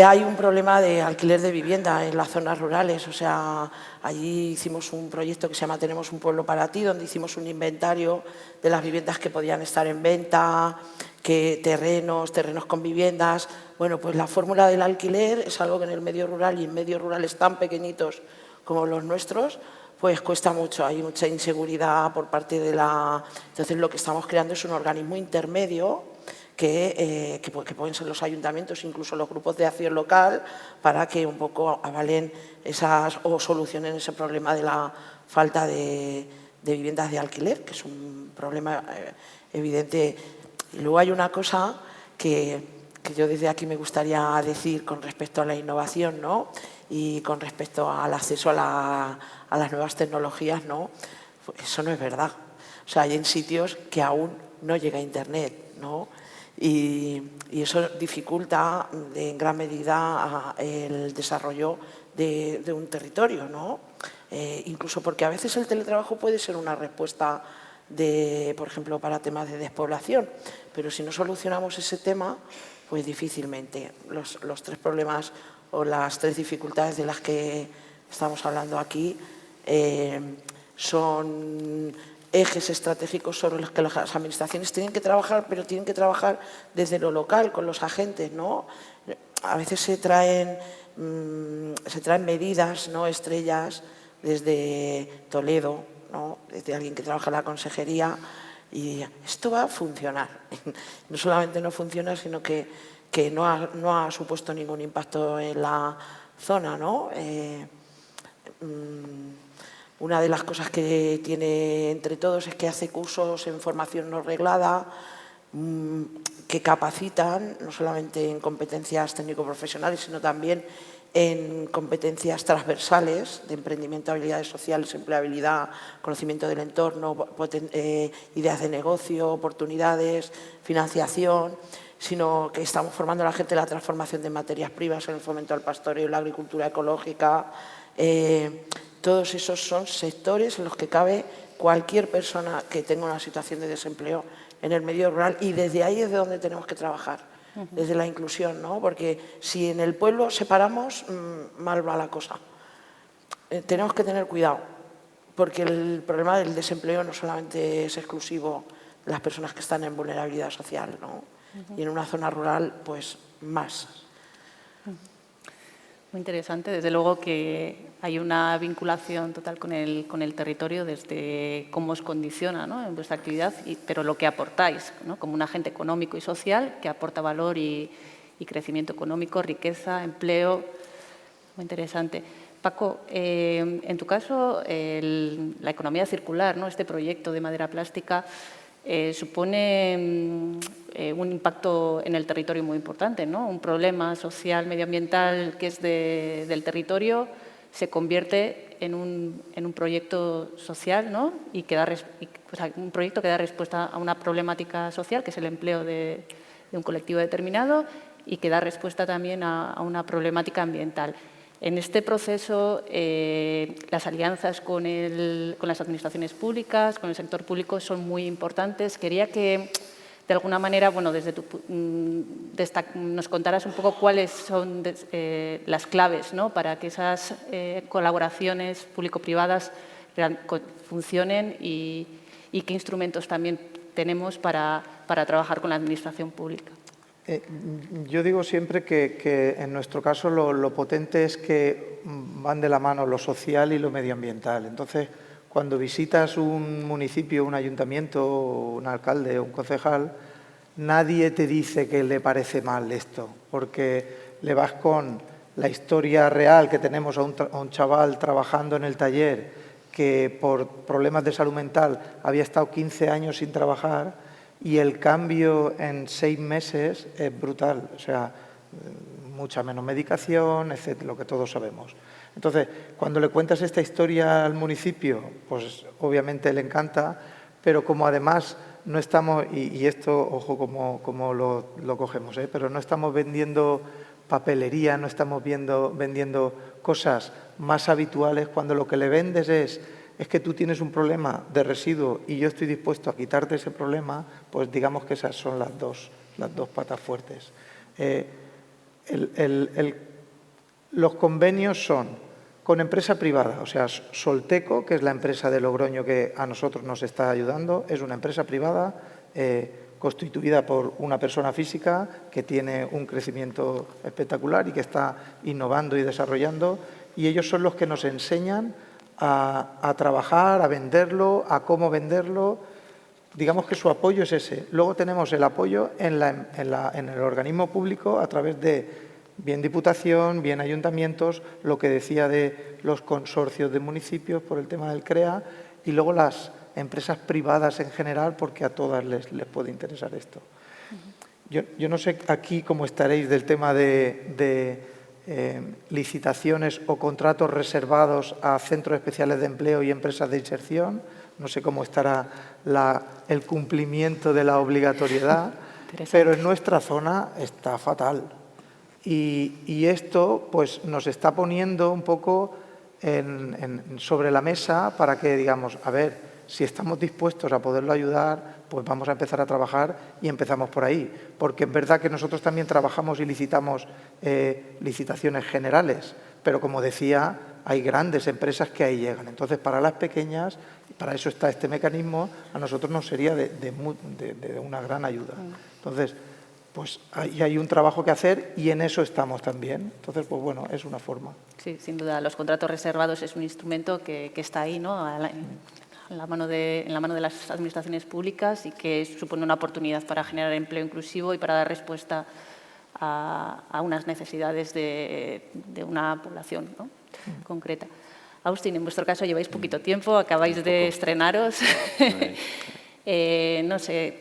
Hay un problema de alquiler de vivienda en las zonas rurales, o sea, allí hicimos un proyecto que se llama Tenemos un pueblo para ti, donde hicimos un inventario de las viviendas que podían estar en venta, terrenos con viviendas. Bueno, pues la fórmula del alquiler es algo que en el medio rural y en medios rurales tan pequeñitos como los nuestros, pues cuesta mucho, hay mucha inseguridad por parte de la... Entonces lo que estamos creando es un organismo intermedio que pueden ser los ayuntamientos, incluso los grupos de acción local, para que un poco avalen o solucionen ese problema de la falta de viviendas de alquiler, que es un problema evidente. Y luego hay una cosa que yo desde aquí me gustaría decir con respecto a la innovación, ¿no? Y con respecto al acceso a las nuevas tecnologías, ¿no? Pues eso no es verdad. O sea, hay en sitios que aún no llega a Internet, ¿no? Y eso dificulta en gran medida el desarrollo de un territorio, ¿no? Incluso porque a veces el teletrabajo puede ser una respuesta, por ejemplo, para temas de despoblación, pero si no solucionamos ese tema, pues difícilmente. Los tres problemas o las tres dificultades de las que estamos hablando aquí son ejes estratégicos sobre los que las administraciones tienen que trabajar, pero tienen que trabajar desde lo local, con los agentes, ¿no? A veces se traen medidas, ¿no? Estrellas desde Toledo, ¿no? Desde alguien que trabaja en la consejería, y esto va a funcionar. No solamente no funciona, sino que no ha supuesto ningún impacto en la zona, ¿no? Una de las cosas que tiene entre todos es que hace cursos en formación no reglada que capacitan no solamente en competencias técnico-profesionales, sino también en competencias transversales de emprendimiento, habilidades sociales, empleabilidad, conocimiento del entorno, ideas de negocio, oportunidades, financiación, sino que estamos formando a la gente en la transformación de materias primas, en el fomento al pastoreo, en la agricultura ecológica. Todos esos son sectores en los que cabe cualquier persona que tenga una situación de desempleo en el medio rural, y desde ahí es de donde tenemos que trabajar, desde la inclusión, ¿no? Porque si en el pueblo separamos, mal va la cosa. Tenemos que tener cuidado, porque el problema del desempleo no solamente es exclusivo de las personas que están en vulnerabilidad social, ¿no? Y en una zona rural, pues más. Muy interesante. Desde luego que hay una vinculación total con el territorio desde cómo os condiciona, ¿no? En vuestra actividad, pero lo que aportáis, ¿no? Como un agente económico y social que aporta valor y crecimiento económico, riqueza, empleo. Muy interesante. Paco, en tu caso, la economía circular, ¿no? Este proyecto de madera plástica supone un impacto en el territorio muy importante, ¿no? Un problema social, medioambiental que es del territorio se convierte en un proyecto social, ¿no? Y un proyecto que da respuesta a una problemática social, que es el empleo de un colectivo determinado, y que da respuesta también a una problemática ambiental. En este proceso, las alianzas con las administraciones públicas, con el sector público, son muy importantes. Quería que, de alguna manera, bueno, nos contaras un poco cuáles son las claves, ¿no? Para que esas colaboraciones público-privadas funcionen y qué instrumentos también tenemos para trabajar con la administración pública. Yo digo siempre que en nuestro caso lo potente es que van de la mano lo social y lo medioambiental. Entonces, cuando visitas un municipio, un ayuntamiento, un alcalde o un concejal, nadie te dice que le parece mal esto, porque le vas con la historia real que tenemos a un chaval trabajando en el taller que por problemas de salud mental había estado 15 años sin trabajar y el cambio en 6 meses es brutal. O sea, mucha menos medicación, etcétera, lo que todos sabemos. Entonces, cuando le cuentas esta historia al municipio, pues obviamente le encanta, pero como además no estamos, y esto, ojo como lo cogemos, pero no estamos vendiendo papelería, no estamos vendiendo cosas más habituales, cuando lo que le vendes es que tú tienes un problema de residuo y yo estoy dispuesto a quitarte ese problema, pues digamos que esas son las dos patas fuertes. Los convenios son con empresa privada, o sea, Solteco, que es la empresa de Logroño que a nosotros nos está ayudando, es una empresa privada constituida por una persona física que tiene un crecimiento espectacular y que está innovando y desarrollando, y ellos son los que nos enseñan a trabajar, a venderlo, a cómo venderlo. Digamos que su apoyo es ese. Luego tenemos el apoyo en el organismo público a través de bien Diputación, bien ayuntamientos, lo que decía de los consorcios de municipios por el tema del CREA, y luego las empresas privadas en general, porque a todas les puede interesar esto. Yo no sé aquí cómo estaréis del tema de licitaciones o contratos reservados a centros especiales de empleo y empresas de inserción. No sé cómo estará el cumplimiento de la obligatoriedad, pero en nuestra zona está fatal. Y esto pues, nos está poniendo un poco sobre la mesa para que digamos, a ver, si estamos dispuestos a poderlo ayudar, pues vamos a empezar a trabajar y empezamos por ahí. Porque es verdad que nosotros también trabajamos y licitamos licitaciones generales, pero como decía, hay grandes empresas que ahí llegan. Entonces, para las pequeñas, para eso está este mecanismo, a nosotros nos sería de una gran ayuda. Entonces, pues ahí hay un trabajo que hacer y en eso estamos también. Entonces, pues bueno, es una forma. Sí, sin duda, los contratos reservados es un instrumento que está ahí, ¿no? En la mano de las administraciones públicas y que supone una oportunidad para generar empleo inclusivo y para dar respuesta a unas necesidades de una población, ¿no? Concreta. Agustín, en vuestro caso lleváis poquito tiempo, acabáis de estrenaros. No sé,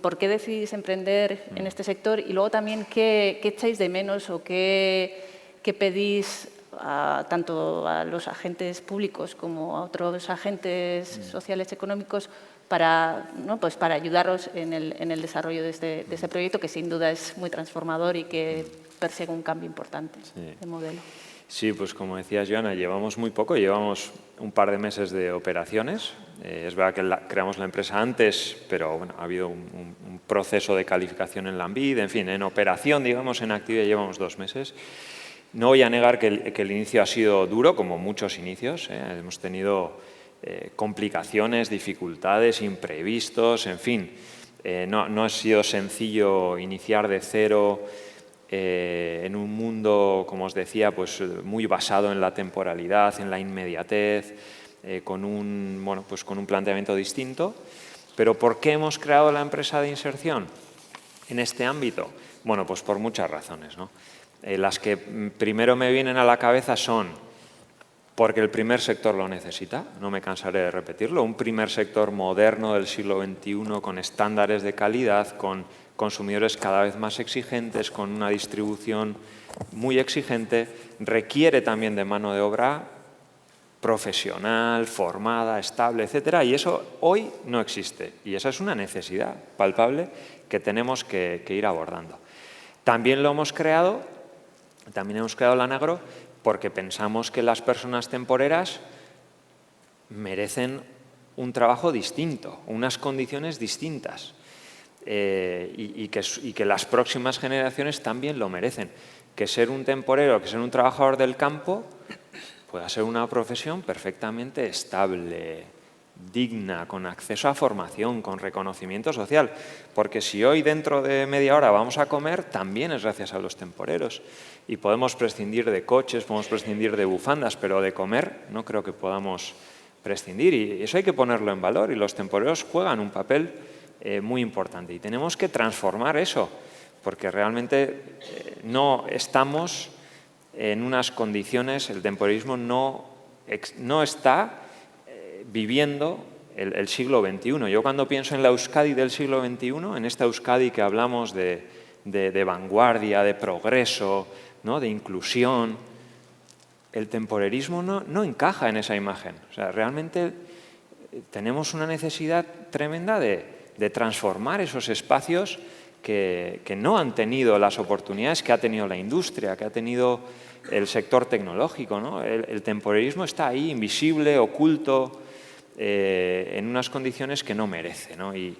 ¿por qué decidís emprender en este sector? Y luego también, ¿qué echáis de menos o qué pedís tanto a los agentes públicos como a otros agentes sociales económicos para ayudaros en el desarrollo de este proyecto, que sin duda es muy transformador y que persigue un cambio importante de modelo? Sí, pues como decías, Joana, llevamos muy poco, llevamos un par de meses de operaciones. Es verdad que creamos la empresa antes, pero bueno, ha habido un proceso de calificación en Lanbide, en fin, en operación, digamos, en actividad llevamos 2 meses. No voy a negar que el inicio ha sido duro, como muchos inicios. Hemos tenido complicaciones, dificultades, imprevistos, en fin. No ha sido sencillo iniciar de cero en un mundo, como os decía, pues muy basado en la temporalidad, en la inmediatez, con un planteamiento distinto. Pero ¿por qué hemos creado la empresa de inserción en este ámbito? Bueno, pues por muchas razones, ¿no? Las que primero me vienen a la cabeza son porque el primer sector lo necesita, no me cansaré de repetirlo, un primer sector moderno del siglo XXI con estándares de calidad, con consumidores cada vez más exigentes, con una distribución muy exigente, requiere también de mano de obra profesional, formada, estable, etcétera, y eso hoy no existe. Y esa es una necesidad palpable que tenemos que ir abordando. También hemos creado la Anagro porque pensamos que las personas temporeras merecen un trabajo distinto, unas condiciones distintas y que las próximas generaciones también lo merecen. Que ser un temporero, que ser un trabajador del campo pueda ser una profesión perfectamente estable, digna, con acceso a formación, con reconocimiento social. Porque si hoy dentro de media hora vamos a comer, también es gracias a los temporeros. Y podemos prescindir de coches, podemos prescindir de bufandas, pero de comer no creo que podamos prescindir y eso hay que ponerlo en valor y los temporeros juegan un papel muy importante y tenemos que transformar eso porque realmente no estamos en unas condiciones, el temporerismo no está viviendo el siglo XXI. Yo cuando pienso en la Euskadi del siglo XXI, en esta Euskadi que hablamos de vanguardia, de progreso, ¿no? De inclusión, el temporerismo no encaja en esa imagen. O sea, realmente tenemos una necesidad tremenda de transformar esos espacios que no han tenido las oportunidades que ha tenido la industria, que ha tenido el sector tecnológico, ¿no? El temporerismo está ahí, invisible, oculto, en unas condiciones que no merece, ¿no? Y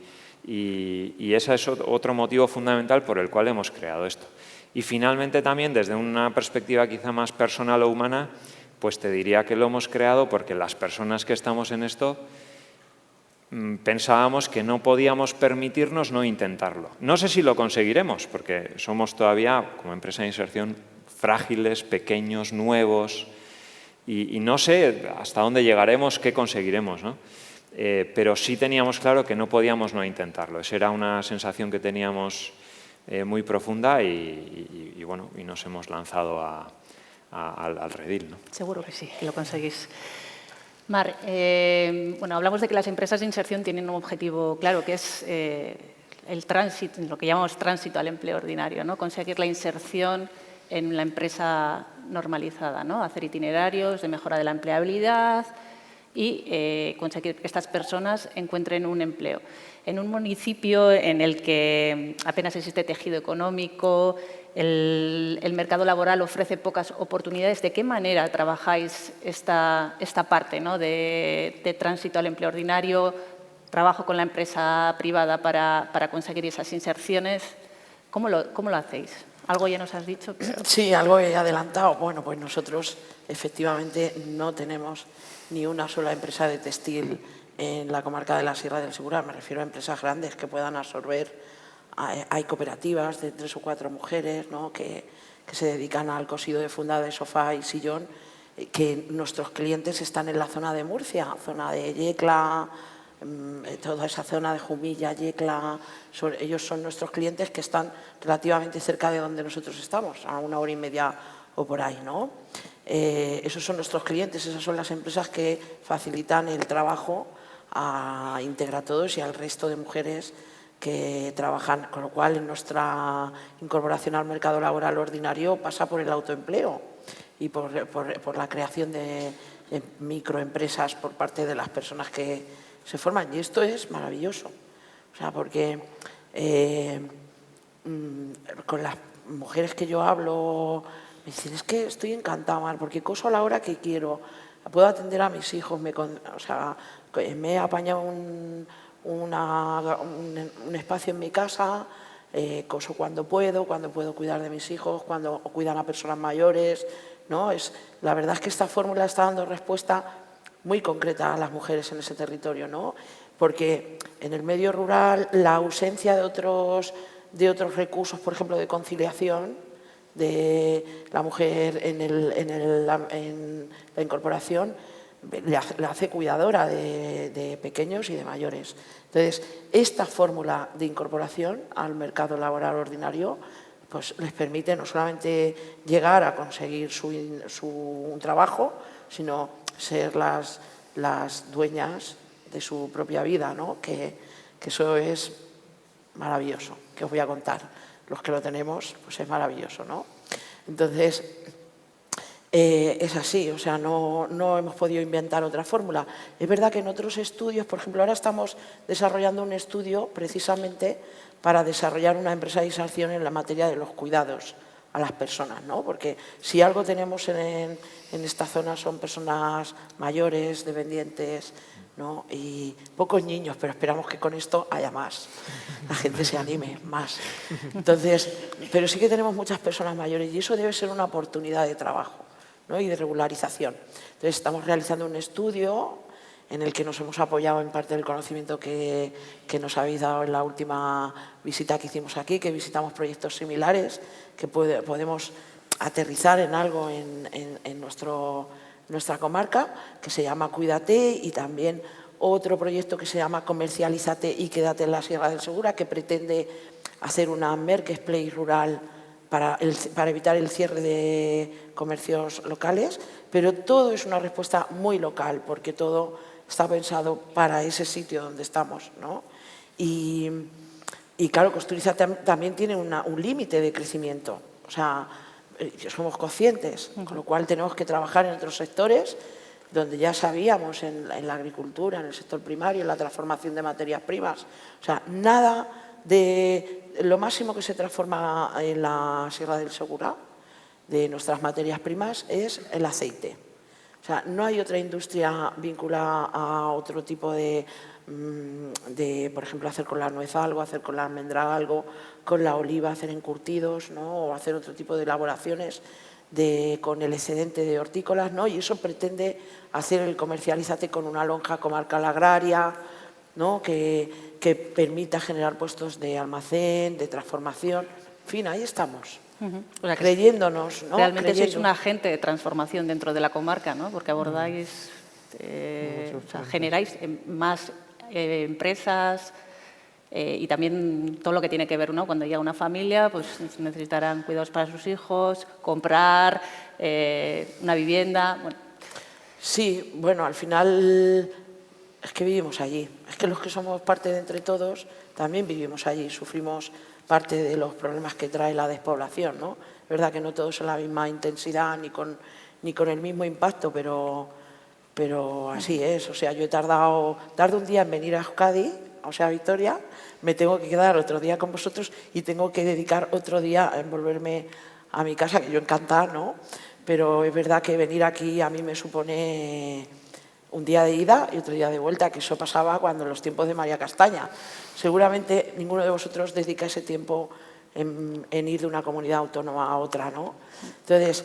ese es otro motivo fundamental por el cual hemos creado esto. Y finalmente también, desde una perspectiva quizá más personal o humana, pues te diría que lo hemos creado porque las personas que estamos en esto pensábamos que no podíamos permitirnos no intentarlo. No sé si lo conseguiremos, porque somos todavía, como empresa de inserción, frágiles, pequeños, nuevos, y no sé hasta dónde llegaremos, qué conseguiremos, ¿no? Pero sí teníamos claro que no podíamos no intentarlo. Esa era una sensación que teníamos muy profunda y bueno, y nos hemos lanzado al redil, ¿no? Seguro que sí, que lo conseguís. Mar, bueno, hablamos de que las empresas de inserción tienen un objetivo claro, que es el tránsito, lo que llamamos tránsito al empleo ordinario, ¿no? Conseguir la inserción en la empresa normalizada, ¿no? Hacer itinerarios de mejora de la empleabilidad y conseguir que estas personas encuentren un empleo. En un municipio en el que apenas existe tejido económico, el mercado laboral ofrece pocas oportunidades, ¿de qué manera trabajáis esta parte, ¿no? de tránsito al empleo ordinario, trabajo con la empresa privada para conseguir esas inserciones? ¿Cómo lo hacéis? ¿Algo ya nos has dicho? Sí, algo he adelantado. Bueno, pues nosotros efectivamente no tenemos ni una sola empresa de textil en la comarca de la Sierra del Segura. Me refiero a empresas grandes que puedan absorber. Hay cooperativas de 3 o 4 mujeres, ¿no? que se dedican al cosido de funda de sofá y sillón, que nuestros clientes están en la zona de Murcia, zona de Yecla, toda esa zona de Jumilla, Yecla. Ellos son nuestros clientes que están relativamente cerca de donde nosotros estamos, a 1 hora y media o por ahí, ¿no? Esos son nuestros clientes, esas son las empresas que facilitan el trabajo a Integratodos y al resto de mujeres que trabajan, con lo cual nuestra incorporación al mercado laboral ordinario pasa por el autoempleo y por la creación de microempresas por parte de las personas que se forman. Y esto es maravilloso, o sea, porque con las mujeres que yo hablo me dicen, es que estoy encantada, Mar, porque coso a la hora que quiero, puedo atender a mis hijos, o sea, me he apañado un espacio en mi casa, coso cuando puedo cuidar de mis hijos, cuando cuidan a personas mayores, ¿no? La verdad es que esta fórmula está dando respuesta muy concreta a las mujeres en ese territorio, ¿no? Porque en el medio rural la ausencia de otros recursos, por ejemplo, de conciliación de la mujer en la incorporación, la hace cuidadora de pequeños y de mayores. Entonces, esta fórmula de incorporación al mercado laboral ordinario pues les permite no solamente llegar a conseguir un trabajo, sino ser las dueñas de su propia vida, ¿no? Que eso es maravilloso, que os voy a contar. Los que lo tenemos, pues es maravilloso, ¿no? Entonces, es así, o sea, no hemos podido inventar otra fórmula. Es verdad que en otros estudios, por ejemplo, ahora estamos desarrollando un estudio precisamente para desarrollar una empresa de inserción en la materia de los cuidados a las personas, ¿no? Porque si algo tenemos en esta zona son personas mayores, dependientes, ¿no? Y pocos niños, pero esperamos que con esto haya más, la gente se anime más. Entonces, pero sí que tenemos muchas personas mayores y eso debe ser una oportunidad de trabajo, ¿no? Y de regularización. Entonces, estamos realizando un estudio en el que nos hemos apoyado en parte del conocimiento que nos habéis dado en la última visita que hicimos aquí, que visitamos proyectos similares, que podemos aterrizar en algo en nuestra comarca, que se llama Cuídate, y también otro proyecto que se llama Comercialízate y Quédate en la Sierra del Segura, que pretende hacer una marketplace rural para evitar el cierre de comercios locales, pero todo es una respuesta muy local, porque todo está pensado para ese sitio donde estamos, ¿no? Y claro, Costuriza también tiene un límite de crecimiento, o sea, somos conscientes, con lo cual tenemos que trabajar en otros sectores donde ya sabíamos, en la agricultura, en el sector primario, en la transformación de materias primas. O sea, nada de lo máximo que se transforma en la Sierra del Segura, de nuestras materias primas, es el aceite. O sea, no hay otra industria vinculada a otro tipo de, por ejemplo, hacer con la nuez algo, hacer con la almendra algo, con la oliva hacer encurtidos, ¿no? O hacer otro tipo de elaboraciones con el excedente de hortícolas, ¿no? Y eso pretende hacer el Comercialízate con una lonja comarcal agraria, ¿no? que permita generar puestos de almacén, de transformación. En fin, ahí estamos. O sea, creyéndonos, ¿no? Realmente sois un agente de transformación dentro de la comarca, ¿no? Porque abordáis, o sea, generáis más empresas y también todo lo que tiene que ver, ¿no? Cuando llega una familia, pues necesitarán cuidados para sus hijos, comprar una vivienda. Bueno. Sí, bueno, al final es que vivimos allí. Es que los que somos parte de Entre Todos también vivimos allí, sufrimos parte de los problemas que trae la despoblación, ¿no? Es verdad que no todos son la misma intensidad ni con el mismo impacto, pero así es. O sea, yo tardo un día en venir a Euskadi, o sea, a Vitoria, me tengo que quedar otro día con vosotros y tengo que dedicar otro día a volverme a mi casa, que yo encantada, ¿no? Pero es verdad que venir aquí a mí me supone un día de ida y otro día de vuelta, que eso pasaba cuando en los tiempos de María Castaña. Seguramente ninguno de vosotros dedica ese tiempo en ir de una comunidad autónoma a otra, ¿no? Entonces,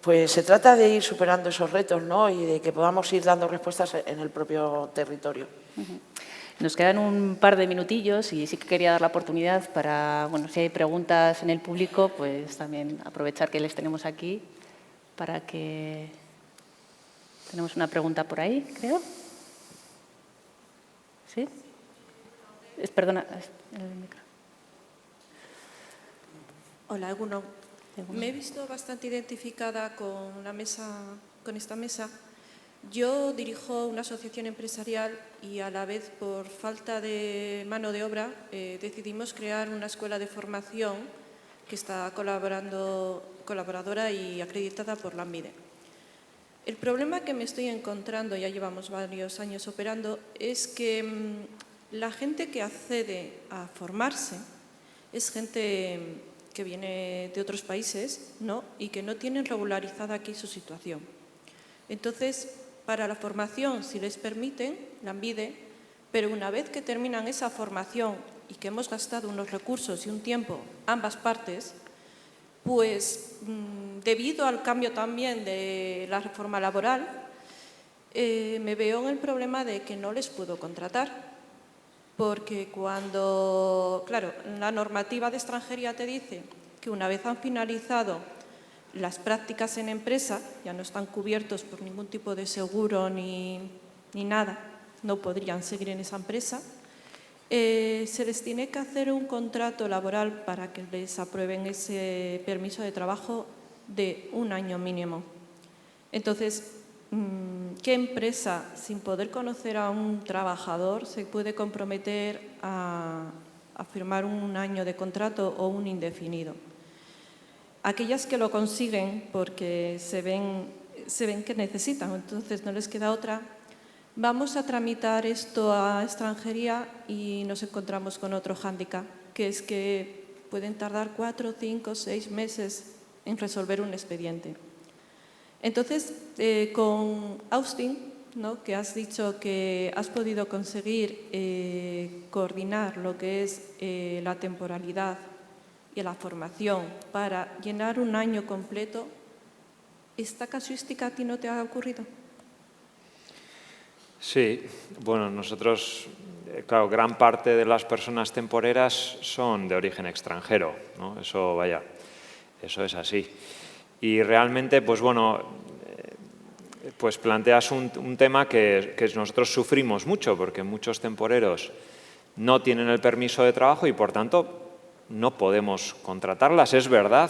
pues se trata de ir superando esos retos, ¿no? Y de que podamos ir dando respuestas en el propio territorio. Nos quedan un par de minutillos y sí que quería dar la oportunidad para, bueno, si hay preguntas en el público, pues también aprovechar que les tenemos aquí para que... Tenemos una pregunta por ahí, creo. ¿Sí? Perdona. Hola, Egunon. Me he visto bastante identificada con esta mesa. Yo dirijo una asociación empresarial y a la vez, por falta de mano de obra, decidimos crear una escuela de formación que está colaboradora y acreditada por la ANVIDE. El problema que me estoy encontrando, ya llevamos varios años operando, es que la gente que accede a formarse es gente que viene de otros países, ¿no? Y que no tienen regularizada aquí su situación. Entonces, para la formación, si les permiten, la ANVIDE, pero una vez que terminan esa formación y que hemos gastado unos recursos y un tiempo, ambas partes, pues debido al cambio también de la reforma laboral, me veo en el problema de que no les puedo contratar. Porque cuando, claro, la normativa de extranjería te dice que una vez han finalizado las prácticas en empresa, ya no están cubiertos por ningún tipo de seguro ni nada, no podrían seguir en esa empresa, se les tiene que hacer un contrato laboral para que les aprueben ese permiso de trabajo de 1 año mínimo. Entonces, ¿qué empresa, sin poder conocer a un trabajador, se puede comprometer a firmar 1 año de contrato o un indefinido? Aquellas que lo consiguen porque se ven que necesitan, entonces no les queda otra. Vamos a tramitar esto a extranjería y nos encontramos con otro hándicap, que es que pueden tardar 4, 5, 6 meses en resolver un expediente. Entonces, con Austin, ¿no?, que has dicho que has podido conseguir coordinar lo que es la temporalidad y la formación para llenar 1 año completo, ¿esta casuística a ti no te ha ocurrido? Sí, bueno, nosotros, claro, gran parte de las personas temporeras son de origen extranjero, ¿no? Eso, vaya, eso es así. Y realmente, pues bueno, pues planteas un tema que nosotros sufrimos mucho, porque muchos temporeros no tienen el permiso de trabajo y, por tanto, no podemos contratarlas. Es verdad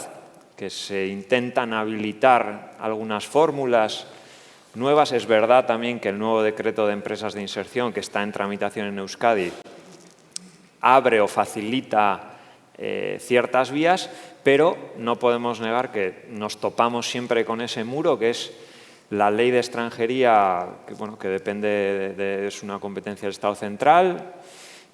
que se intentan habilitar algunas fórmulas nuevas. Es verdad también que el nuevo decreto de empresas de inserción que está en tramitación en Euskadi abre o facilita ciertas vías, pero no podemos negar que nos topamos siempre con ese muro que es la ley de extranjería, que, bueno, que depende es una competencia del Estado central,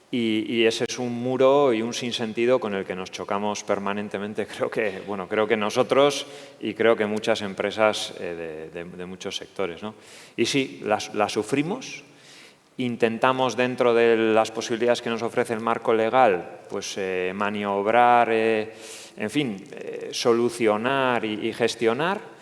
y ese es un muro y un sinsentido con el que nos chocamos permanentemente. Creo que nosotros y creo que muchas empresas de muchos sectores, ¿no? Y sí, la sufrimos. Intentamos, dentro de las posibilidades que nos ofrece el marco legal, pues maniobrar, en fin, solucionar y gestionar,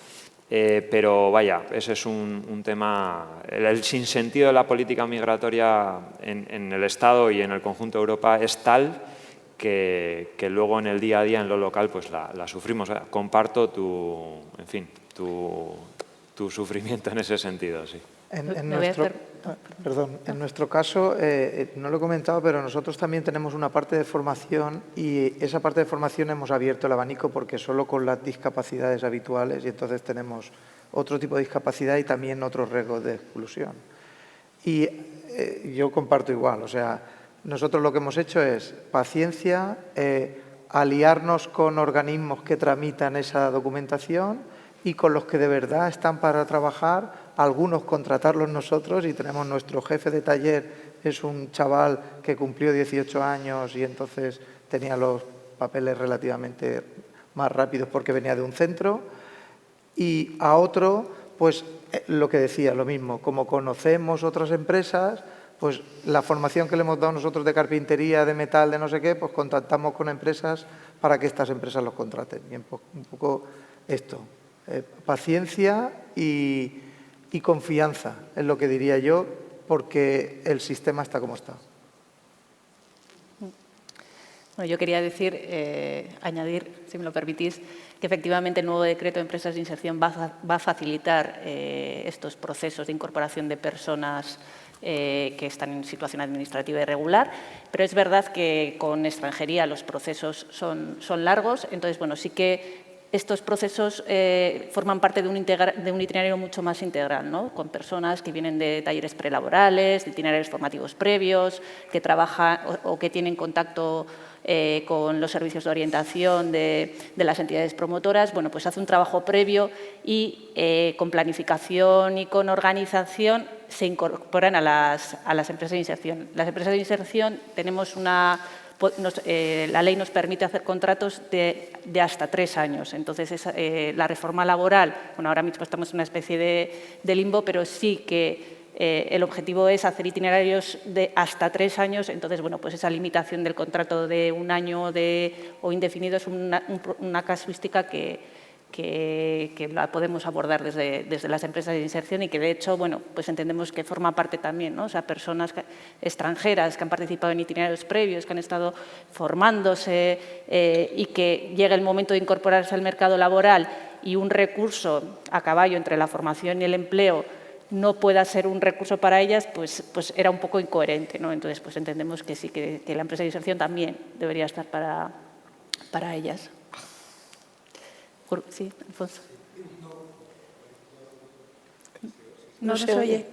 pero vaya, ese es un tema. El sinsentido de la política migratoria en el Estado y en el conjunto de Europa es tal que luego en el día a día, en lo local, pues la sufrimos. Comparto tu sufrimiento en ese sentido, sí. En nuestro caso, no lo he comentado, pero nosotros también tenemos una parte de formación y esa parte de formación hemos abierto el abanico porque solo con las discapacidades habituales y entonces tenemos otro tipo de discapacidad y también otros riesgos de exclusión. Y yo comparto igual, o sea, nosotros lo que hemos hecho es paciencia, aliarnos con organismos que tramitan esa documentación y con los que de verdad están para trabajar, algunos contratarlos nosotros, y tenemos nuestro jefe de taller, es un chaval que cumplió 18 años y entonces tenía los papeles relativamente más rápidos porque venía de un centro, y a otro, pues lo que decía, lo mismo, como conocemos otras empresas, pues la formación que le hemos dado nosotros de carpintería, de metal, de no sé qué, pues contactamos con empresas para que estas empresas los contraten. Y un poco esto. Paciencia y confianza, es lo que diría yo, porque el sistema está como está. Bueno, yo quería decir, añadir, si me lo permitís, que efectivamente el nuevo decreto de empresas de inserción va a facilitar estos procesos de incorporación de personas que están en situación administrativa irregular, pero es verdad que con extranjería los procesos son largos, entonces, bueno, sí que estos procesos forman parte de un itinerario mucho más integral, ¿no? Con personas que vienen de talleres prelaborales, de itinerarios formativos previos, que trabajan o que tienen contacto con los servicios de orientación de las entidades promotoras. Bueno, pues hace un trabajo previo y con planificación y con organización se incorporan a las empresas de inserción. Las empresas de inserción tenemos la ley nos permite hacer contratos de hasta 3 años. Entonces, la reforma laboral, bueno, ahora mismo estamos en una especie de limbo, pero sí que el objetivo es hacer itinerarios de hasta 3 años. Entonces, bueno, pues esa limitación del contrato de 1 año o indefinido es una casuística que la podemos abordar desde las empresas de inserción y que, de hecho, bueno, pues entendemos que forma parte también, ¿no? O sea, personas extranjeras que han participado en itinerarios previos, que han estado formándose y que llega el momento de incorporarse al mercado laboral y un recurso a caballo entre la formación y el empleo no pueda ser un recurso para ellas, pues era un poco incoherente, ¿no? Entonces, pues entendemos que sí, que la empresa de inserción también debería estar para ellas. Sí, Alfonso. No se oye.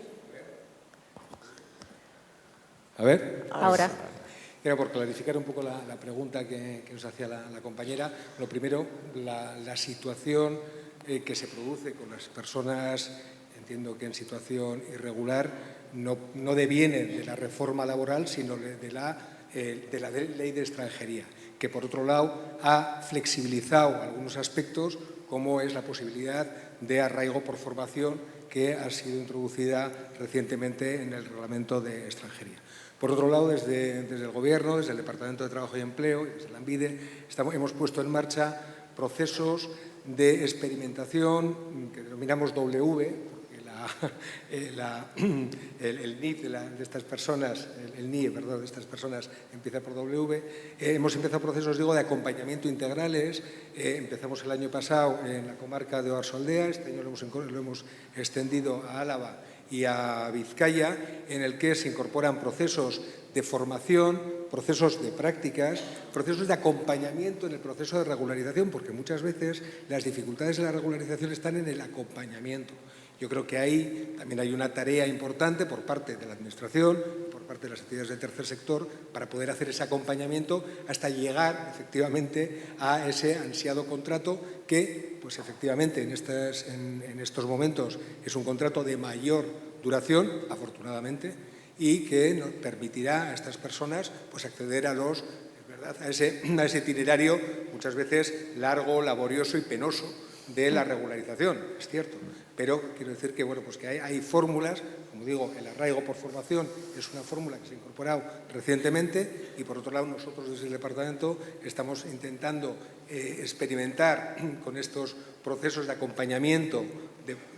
A ver. Ahora. Era por clarificar un poco la pregunta que nos hacía la compañera. Lo primero, la situación que se produce con las personas, entiendo que en situación irregular, no deviene de la reforma laboral, sino de la ley de extranjería, que por otro lado ha flexibilizado algunos aspectos, como es la posibilidad de arraigo por formación que ha sido introducida recientemente en el reglamento de extranjería. Por otro lado, desde el Gobierno, desde el Departamento de Trabajo y Empleo, desde la ANVIDE, hemos puesto en marcha procesos de experimentación que denominamos W, porque la el NIE de estas personas, el NIE, perdón, de estas personas empieza por W. Hemos empezado procesos, digo, de acompañamiento integrales. Empezamos el año pasado en la comarca de Oarsoaldea, este año lo hemos extendido a Álava y a Vizcaya, en el que se incorporan procesos de formación, procesos de prácticas, procesos de acompañamiento en el proceso de regularización, porque muchas veces las dificultades de la regularización están en el acompañamiento. Yo creo que ahí también hay una tarea importante por parte de la Administración, por parte de las entidades del tercer sector, para poder hacer ese acompañamiento hasta llegar efectivamente a ese ansiado contrato que, pues efectivamente, en estos momentos es un contrato de mayor duración, afortunadamente, y que nos permitirá a estas personas pues, acceder a ese itinerario muchas veces largo, laborioso y penoso de la regularización, es cierto. Pero quiero decir que, bueno, pues que hay fórmulas, como digo, el arraigo por formación es una fórmula que se ha incorporado recientemente y, por otro lado, nosotros desde el Departamento estamos intentando experimentar con estos procesos de acompañamiento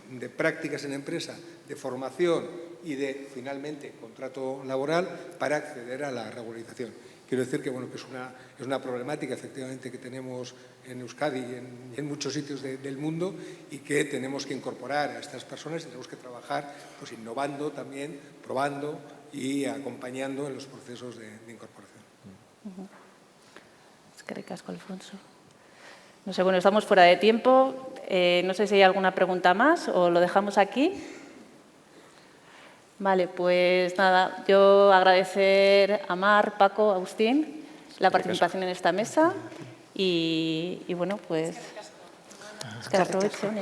de prácticas en empresa, de formación y de, finalmente, contrato laboral para acceder a la regularización. Quiero decir que, bueno, que es una problemática, efectivamente, que tenemos en Euskadi y en muchos sitios del mundo y que tenemos que incorporar a estas personas y tenemos que trabajar pues, innovando también, probando y acompañando en los procesos de incorporación. Eskerrik asko, Alfonso. No sé, bueno, estamos fuera de tiempo. No sé si hay alguna pregunta más o lo dejamos aquí. Vale, pues nada, yo agradecer a Mar, Paco, Agustín la participación en esta mesa y bueno, pues que aprovechen.